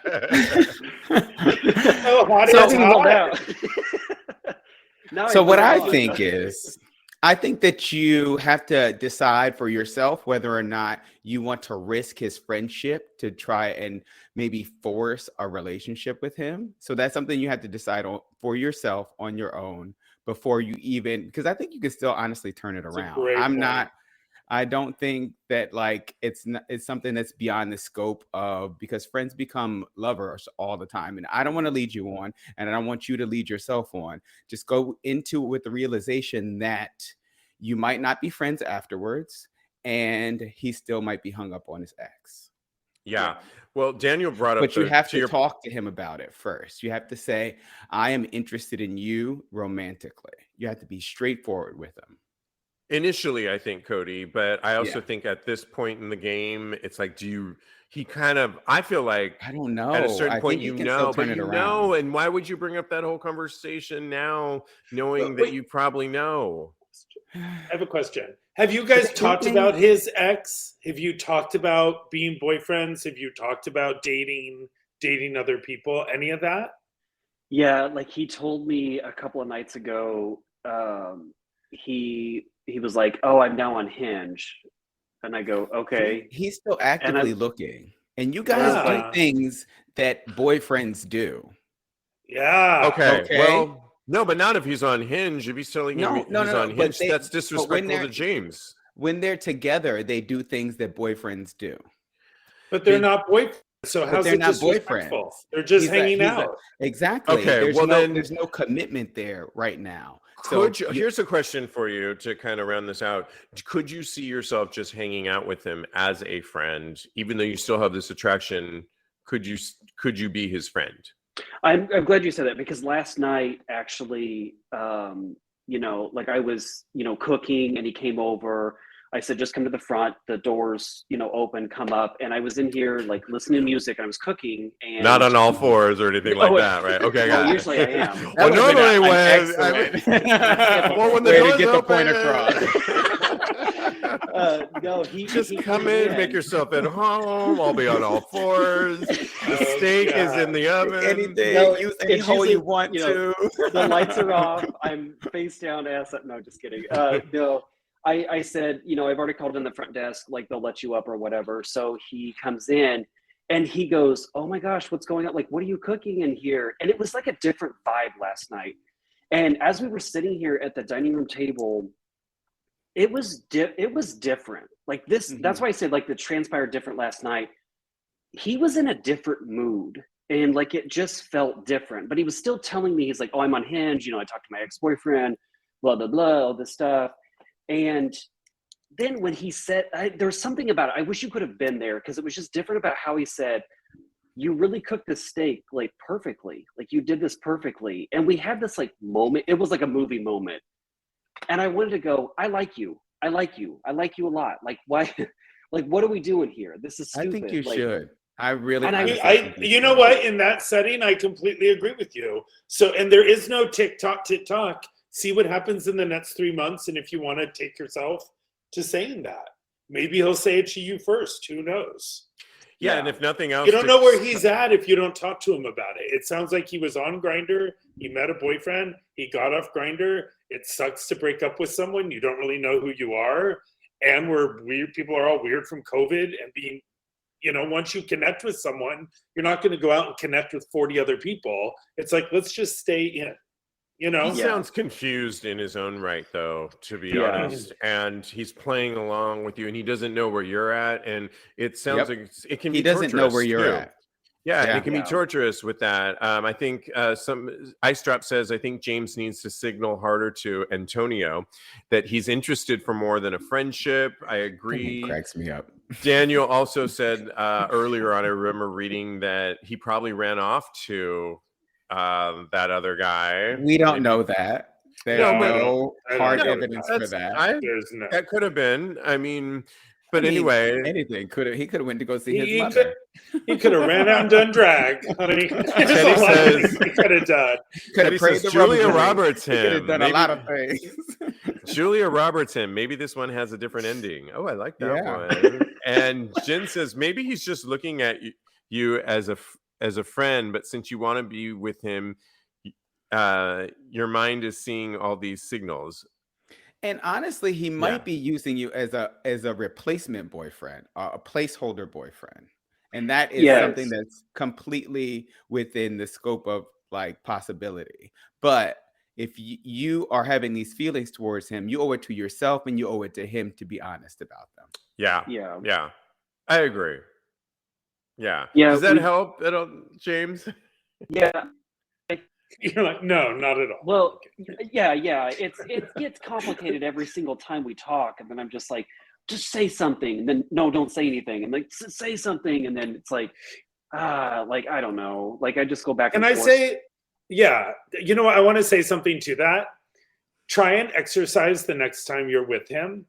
So what I think is, I think that you have to decide for yourself whether or not you want to risk his friendship to try and maybe force a relationship with him. So that's something you have to decide on for yourself on your own before you even, because I think you can still honestly turn it around. I don't think that like it's something that's beyond the scope of, because friends become lovers all the time. And I don't want to lead you on, and I don't want you to lead yourself on. Just go into it with the realization that you might not be friends afterwards, and he still might be hung up on his ex. Yeah. Well, Daniel brought up, but you have to talk to him about it first. You have to say, I am interested in you romantically. You have to be straightforward with him. Initially, I think, Cody, but I also think at this point in the game, it's like, I feel like, I don't know. At a certain point, but and why would you bring up that whole conversation now, knowing that you probably know? I have a question. Have you guys talked about his ex? Have you talked about being boyfriends? Have you talked about dating other people? Any of that? Yeah, like he told me a couple of nights ago, he was like, oh, I'm now on Hinge. And I go, okay. He's still actively looking. And you guys do things that boyfriends do. Yeah. Okay. Well, no, but not if he's on Hinge. If he's telling him he's on Hinge, that's disrespectful to James. When they're together, they do things that boyfriends do. But they're not boyfriends. So how's it disrespectful? They're just hanging out. Exactly. Okay. There's no commitment there right now. Here's a question for you to kind of round this out. Could you see yourself just hanging out with him as a friend, even though you still have this attraction? Could you be his friend? I'm glad you said that, because last night actually, like I was, cooking and he came over. I said, just come to the front, the doors, open, come up. And I was in here like listening to music and I was cooking. And not on all fours or anything like that, right? Okay, got it. Usually I am. Well, normally when the way doors to get open, the point across. No, he come in, make yourself at home. I'll be on all fours. The steak is in the oven. Anything, use any hole you want to. The lights are off. I'm face down, ass up. No, just kidding. No. I said, I've already called in the front desk, like they'll let you up or whatever. So he comes in and he goes, oh my gosh, what's going on? Like, what are you cooking in here? And it was like a different vibe last night. And as we were sitting here at the dining room table, it was different. Like this, that's why I said like the transpired different last night. He was in a different mood and like it just felt different, but he was still telling me, he's like, oh, I'm on Hinge. I talked to my ex-boyfriend, blah, blah, blah, all this stuff. And then when he said, there was something about it. I wish you could have been there because it was just different about how he said, you really cooked this steak like perfectly. Like you did this perfectly. And we had this like moment. It was like a movie moment. And I wanted to go, I like you. I like you. I like you a lot. Like why? Like what are we doing here? This is stupid. I think you should. I really. You know what? In that setting, I completely agree with you. So, and there is no TikTok. see what happens in the next 3 months. And if you want to take yourself to saying that, maybe he'll say it to you first. Who knows? Yeah, and if nothing else, you don't know where he's at if you don't talk to him about it. It sounds like he was on Grindr. He met a boyfriend. He got off Grindr. It sucks to break up with someone. You don't really know who you are. And we're weird. People are all weird from COVID and being, once you connect with someone, you're not going to go out and connect with 40 other people. It's like, let's just stay in. He sounds confused in his own right, though, to be honest. And he's playing along with you, and he doesn't know where you're at. And it sounds like it can be. He doesn't know where you're at. Yeah, it can be torturous with that. I think some Ice Drop says, I think James needs to signal harder to Antonio that he's interested for more than a friendship. I agree. Cracks me up. Daniel also said earlier on, I remember reading that he probably ran off to that other guy. We don't know that. There's no hard evidence for that. That could have been. I mean, but anyway, anything could have. He could have went to go see his mother. He could have ran out and done drag. Honey. Teddy says he could have done. Teddy says Julia Roberts him. He could have done a lot of things. Julia Roberts him. Maybe this one has a different ending. Oh, I like that one. And Jen says maybe he's just looking at you as a friend, but since you want to be with him, your mind is seeing all these signals. And honestly, he might be using you as a replacement boyfriend, a placeholder boyfriend. And that is something that's completely within the scope of like possibility. But if you are having these feelings towards him, you owe it to yourself and you owe it to him to be honest about them. Yeah. I agree. Yeah. Yeah. Does that help at all, James? Yeah. You're like, no, not at all. Well, yeah. It gets complicated every single time we talk, and then I'm just like, just say something, and then no, don't say anything, and like say something, and then it's like, I don't know, like I just go back. And I say, I want to say something to that. Try and exercise the next time you're with him.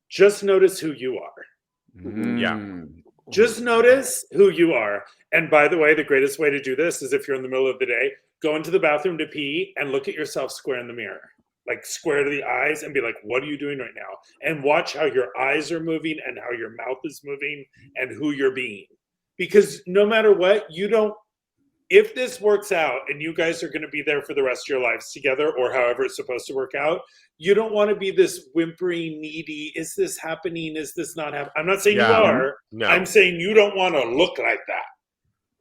Just notice who you are. Just notice who you are. And by the way, the greatest way to do this is if you're in the middle of the day, go into the bathroom to pee and look at yourself square in the mirror, like square to the eyes, and be like, what are you doing right now? And watch how your eyes are moving and how your mouth is moving and who you're being. Because no matter what, if this works out and you guys are going to be there for the rest of your lives together, or however it's supposed to work out, you don't want to be this whimpering, needy, is this happening? Is this not happening? I'm not saying you are. No. I'm saying you don't want to look like that,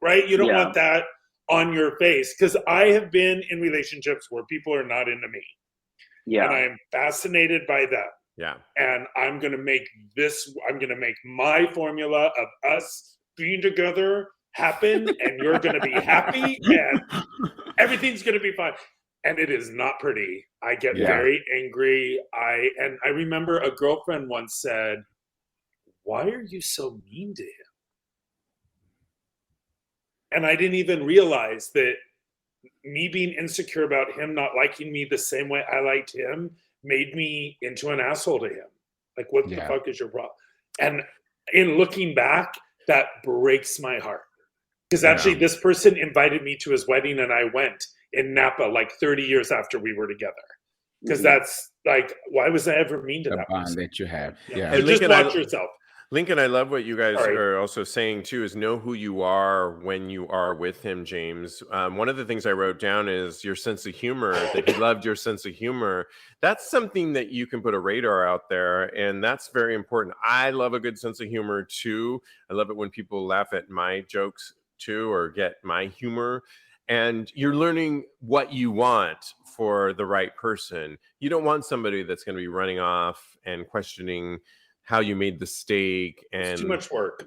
right? You don't want that on your face. Because I have been in relationships where people are not into me. Yeah. And I'm fascinated by them. Yeah. And I'm going to make my formula of us being together happen, and you're going to be happy, and everything's going to be fine. And it is not pretty. I get very angry. I remember a girlfriend once said, "Why are you so mean to him?" And I didn't even realize that me being insecure about him not liking me the same way I liked him made me into an asshole to him. Like, what the fuck is your problem? And in looking back, that breaks my heart. Because actually this person invited me to his wedding, and I went in Napa like 30 years after we were together. Because that's like, why was I ever mean to that bond person? that you have? Yeah. And just watch yourself. Lincoln, I love what you guys are also saying too, is know who you are when you are with him, James. One of the things I wrote down is your sense of humor, that he loved your sense of humor. That's something that you can put a radar out there, and that's very important. I love a good sense of humor too. I love it when people laugh at my jokes too, or get my humor. And you're learning what you want for the right person. You don't want somebody that's going to be running off and questioning how you made the steak, and it's too much work.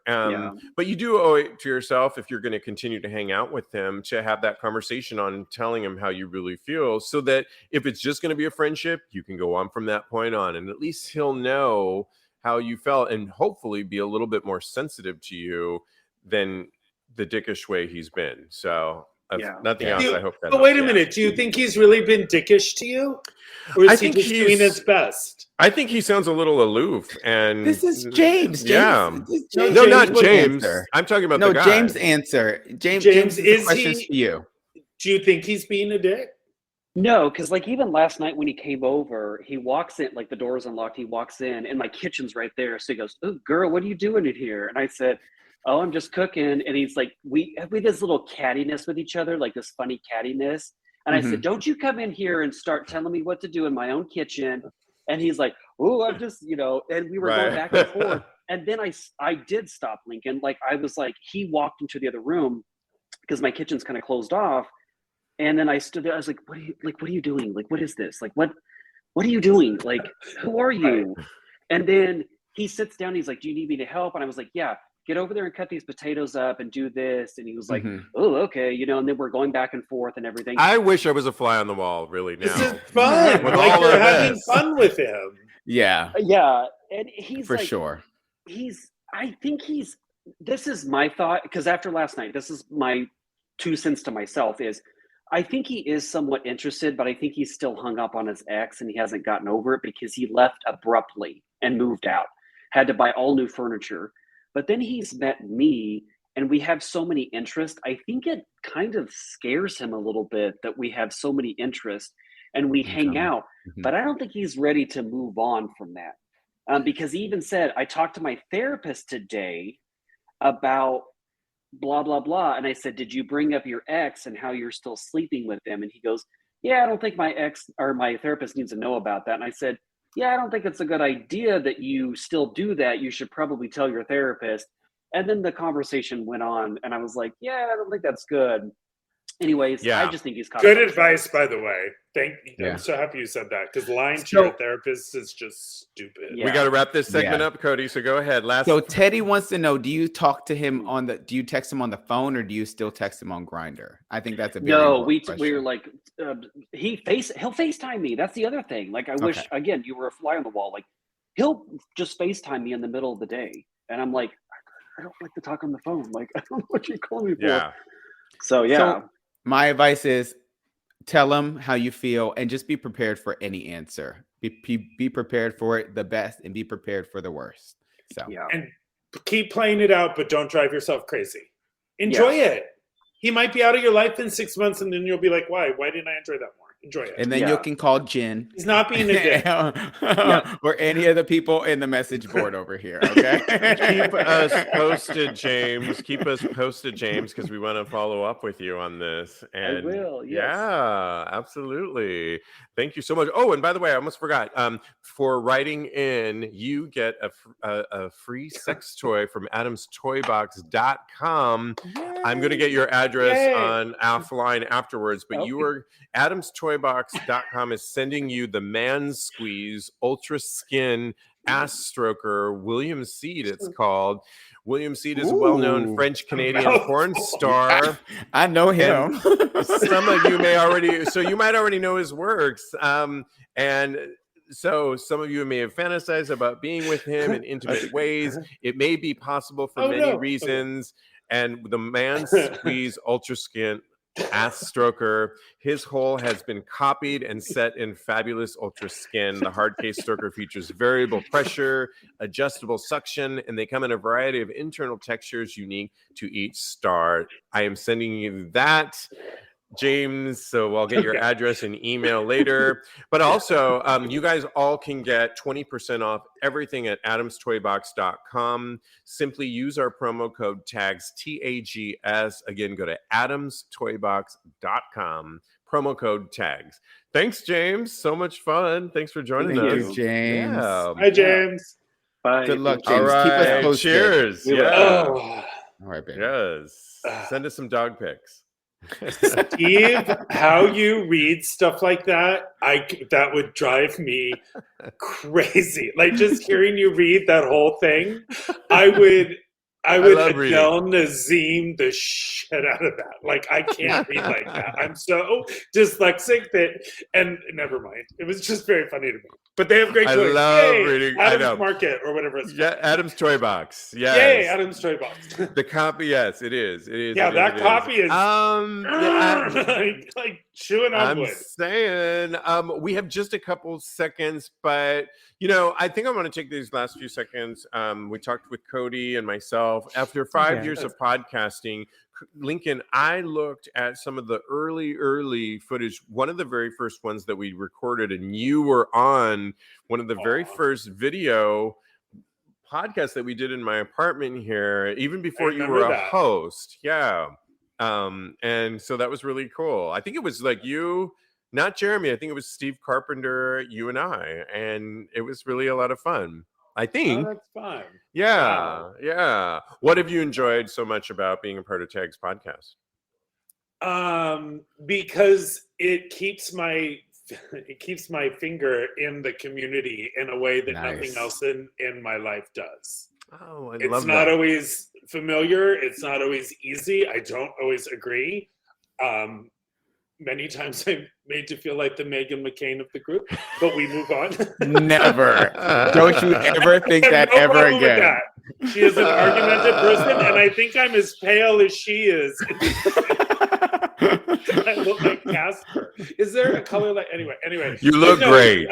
But you do owe it to yourself, if you're going to continue to hang out with him, to have that conversation on telling him how you really feel, so that if it's just going to be a friendship, you can go on from that point on, and at least he'll know how you felt, and hopefully be a little bit more sensitive to you than the dickish way he's been. So nothing else. I hope that. But wait a minute. Do you think he's really been dickish to you, or is he just doing his best? I think he sounds a little aloof. And this is James. Yeah. James, no, not James. I'm talking about the guy. James answer. James is questions for you. Do you think he's being a dick? No, because like even last night when he came over, he walks in, like the door's unlocked, he walks in and my kitchen's right there. So he goes, "Oh girl, what are you doing in here?" And I said, "Oh, I'm just cooking." And he's like, we have this little cattiness with each other, like this funny cattiness. And I said, "Don't you come in here and start telling me what to do in my own kitchen." And he's like, "Oh, I'm just, and we were going back and forth. And then I did stop Lincoln. Like I was like, he walked into the other room because my kitchen's kind of closed off. And then I stood there. I was like, "What are you doing? Like, what is this? Like, what are you doing? Like, who are you?" And then he sits down. He's like, "Do you need me to help?" And I was like, "Yeah, get over there and cut these potatoes up and do this." And he was like, "Oh, okay," And then we're going back and forth and everything. I wish I was a fly on the wall, really. Now this is fun. With like all you're of having this. fun with him. Yeah. Yeah, and he's For like, sure. This is my thought, because after last night, this is my 2 cents to myself is, I think he is somewhat interested, but I think he's still hung up on his ex and he hasn't gotten over it because he left abruptly and moved out, had to buy all new furniture. But then he's met me and we have so many interests. I think it kind of scares him a little bit that we have so many interests and we hang out, but I don't think he's ready to move on from that. Because he even said, "I talked to my therapist today about blah, blah, blah." And I said, "Did you bring up your ex and how you're still sleeping with them?" And he goes, "Yeah, I don't think my ex or my therapist needs to know about that." And I said, "Yeah, I don't think it's a good idea that you still do that. You should probably tell your therapist." And then the conversation went on and I was like, "Yeah, I don't think that's good." Anyways, I just think he's caught. Good advice, by the way. Yeah. I'm so happy you said that, because lying to your therapist is just stupid. We got to wrap this segment up, Cody. So go ahead. So Teddy wants to know: do you talk to him do you text him on the phone, or do you still text him on Grindr? I think that's a very important question. We were like, he'll FaceTime me. That's the other thing. Like, I wish again you were a fly on the wall. Like, he'll just FaceTime me in the middle of the day, and I'm like, I don't like to talk on the phone. Like, I don't know what you're calling me for. Yeah. So my advice is tell him how you feel and just be prepared for any answer. Be prepared for it, the best, and be prepared for the worst. So and keep playing it out, but don't drive yourself crazy. Enjoy it. He might be out of your life in 6 months, and then you'll be like, why didn't I enjoy that more? Enjoy it. And then you can call Jen. He's not being a dick. Or any of the people in the message board over here. Okay. Keep us posted, James. Keep us posted, James, because we want to follow up with you on this. And I will. Yes. Yeah, absolutely. Thank you so much. Oh, and by the way, I almost forgot. For writing in, you get a free sex toy from AdamsToyBox.com. I'm going to get your address on offline afterwards, but you are AdamsToyBox.com is sending you the Man Squeeze Ultra Skin Ass Stroker William Seed. It's called. William Seed is a well-known French-Canadian porn star. I know him. Some of you may already, so you might already know his works. And so some of you may have fantasized about being with him in intimate ways. It may be possible for many reasons. And the Man Squeeze Ultra Skin Ass Stroker, his hole has been copied and set in fabulous ultra skin. The hard case stroker features variable pressure, adjustable suction, and they come in a variety of internal textures unique to each star. I am sending you that, James, so I'll get your address and email later. But also, you guys all can get 20% off everything at AdamsToyBox.com. Simply use our promo code TAGS, TAGS. Again, go to AdamsToyBox.com, promo code TAGS. Thanks, James. So much fun. Thanks for joining us. Thank you, James. Yeah. Hi, James. Bye. Good luck, James. All right. Keep us posted. Cheers. Yeah. Oh. All right, baby. Yes. Send us some dog pics. Steve, how you read stuff like that, that would drive me crazy. Like, just hearing you read that whole thing, I would Adele Nazim the shit out of that. Like, I can't read like that. I'm so dyslexic and never mind. It was just very funny to me. But they have great toys. I love reading. Adam's Market or whatever it's called. Yeah, Adam's Toy Box. Yes. Yay, Adam's Toy Box. The copy, yes, it is. It is. Yeah, that copy is like chewing on wood. I'm saying we have just a couple seconds, but I think I want to take these last few seconds. We talked with Cody and myself. After 5 years of podcasting, Lincoln, I looked at some of the early footage, one of the very first ones that we recorded, and you were on one of the very first video podcasts that we did in my apartment here, even before you were a host. Yeah. And so that was really cool. I think it was like you, not Jeremy. I think it was Steve Carpenter, you and I, and it was really a lot of fun. I think. Oh, that's fun. Yeah. Wow. Yeah. What have you enjoyed so much about being a part of TAG's podcast? Because it keeps my finger in the community in a way that nothing else in my life does. Oh, I love that. It's not always familiar. It's not always easy. I don't always agree. Many times I'm made to feel like the Meghan McCain of the group, but we move on. Never. Don't you ever think that ever again. That. She is an argumentative person, and I think I'm as pale as she is. I look like Casper. Is there a color like anyway? You look great.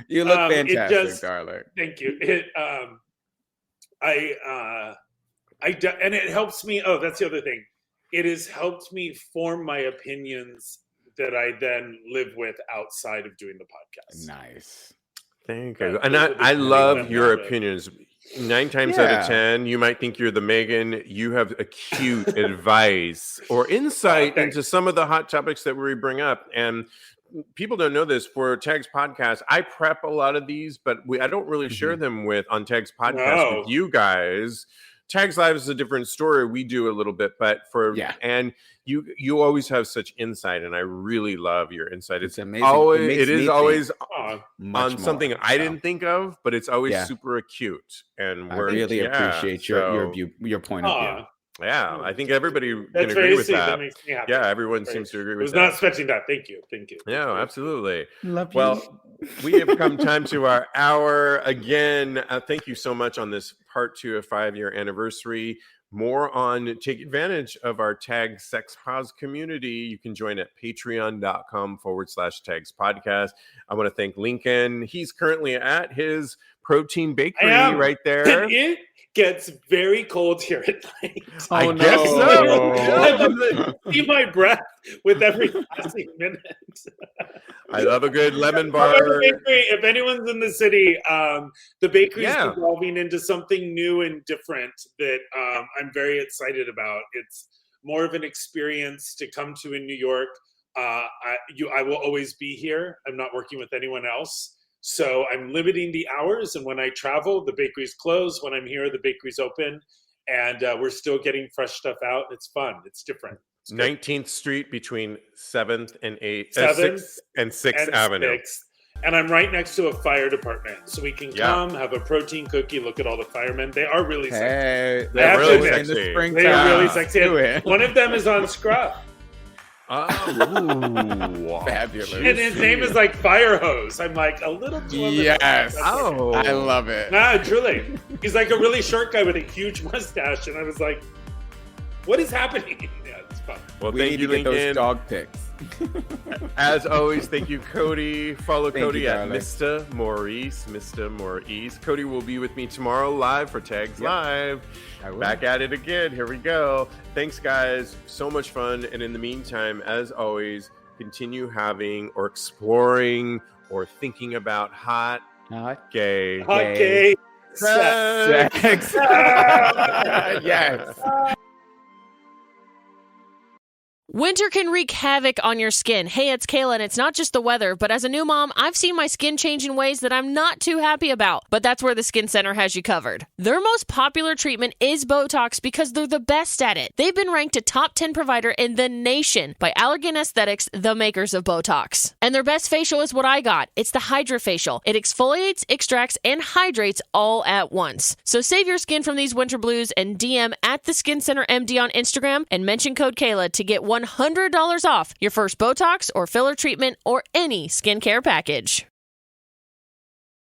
You look fantastic, darling. Thank you. And it helps me. Oh, that's the other thing. It has helped me form my opinions that I then live with outside of doing the podcast. Nice. Thank you. And I love your opinions. 9 times out of 10, you might think you're the Megan. You have acute advice or insight into some of the hot topics that we bring up. And people don't know this. For TAG's podcast, I prep a lot of these, but I don't really share them on TAG's podcast with you guys. TAG's Live is a different story. We do a little bit, but and you always have such insight, and I really love your insight. It's amazing. It is always on something I didn't think of, but it's always super acute. And I really appreciate your point of view. Yeah, I think everybody can agree with that. That makes me happy. Yeah, everyone seems to agree with that. I was not expecting that. Thank you. Yeah, absolutely. Love you. Well, we have come time to our hour again. Thank you so much on this part 2 of 5-year anniversary. More on take advantage of our TAG Sex Pause community. You can join at patreon.com/TAGSpodcast. I want to thank Lincoln. He's currently at his protein bakery right there. It gets very cold here at night. I guess so. I see my breath with every passing minute. I love a good lemon bar. If anyone's in the city, the bakery is evolving into something new and different that I'm very excited about. It's more of an experience to come to in New York. I will always be here. I'm not working with anyone else. So I'm limiting the hours, and when I travel, the bakery's closed. When I'm here, the bakery's open, and we're still getting fresh stuff out. It's fun. It's different. 19th Street between 7th and 6th and 6th Avenue. 6th. And I'm right next to a fire department, so we can come, have a protein cookie, look at all the firemen. They are really sexy. They're really sexy. They are really sexy. One of them is on Scrub. Oh, fabulous! And his name is like Fire Hose. I'm like a little too. Yes. Oh, I love it. Nah, truly, he's like a really short guy with a huge mustache, and I was like, "What is happening?" Yeah, it's fun. Well, we need to get those dog pics. As always, thank you, Cody. Follow Cody at darling. Mr. Maurice. Cody will be with me tomorrow live for TAG's Live. Back at it again. Here we go. Thanks, guys. So much fun. And in the meantime, as always, continue having or exploring or thinking about hot gay sex. Yes. Winter can wreak havoc on your skin. Hey, it's Kayla, and it's not just the weather, but as a new mom, I've seen my skin change in ways that I'm not too happy about. But that's where the Skin Center has you covered. Their most popular treatment is Botox because they're the best at it. They've been ranked a top 10 provider in the nation by Allergan Aesthetics, the makers of Botox. And their best facial is what I got. It's the Hydra Facial. It exfoliates, extracts, and hydrates all at once. So save your skin from these winter blues and DM at the Skin Center MD on Instagram and mention code Kayla to get $100 off your first Botox or filler treatment or any skincare package.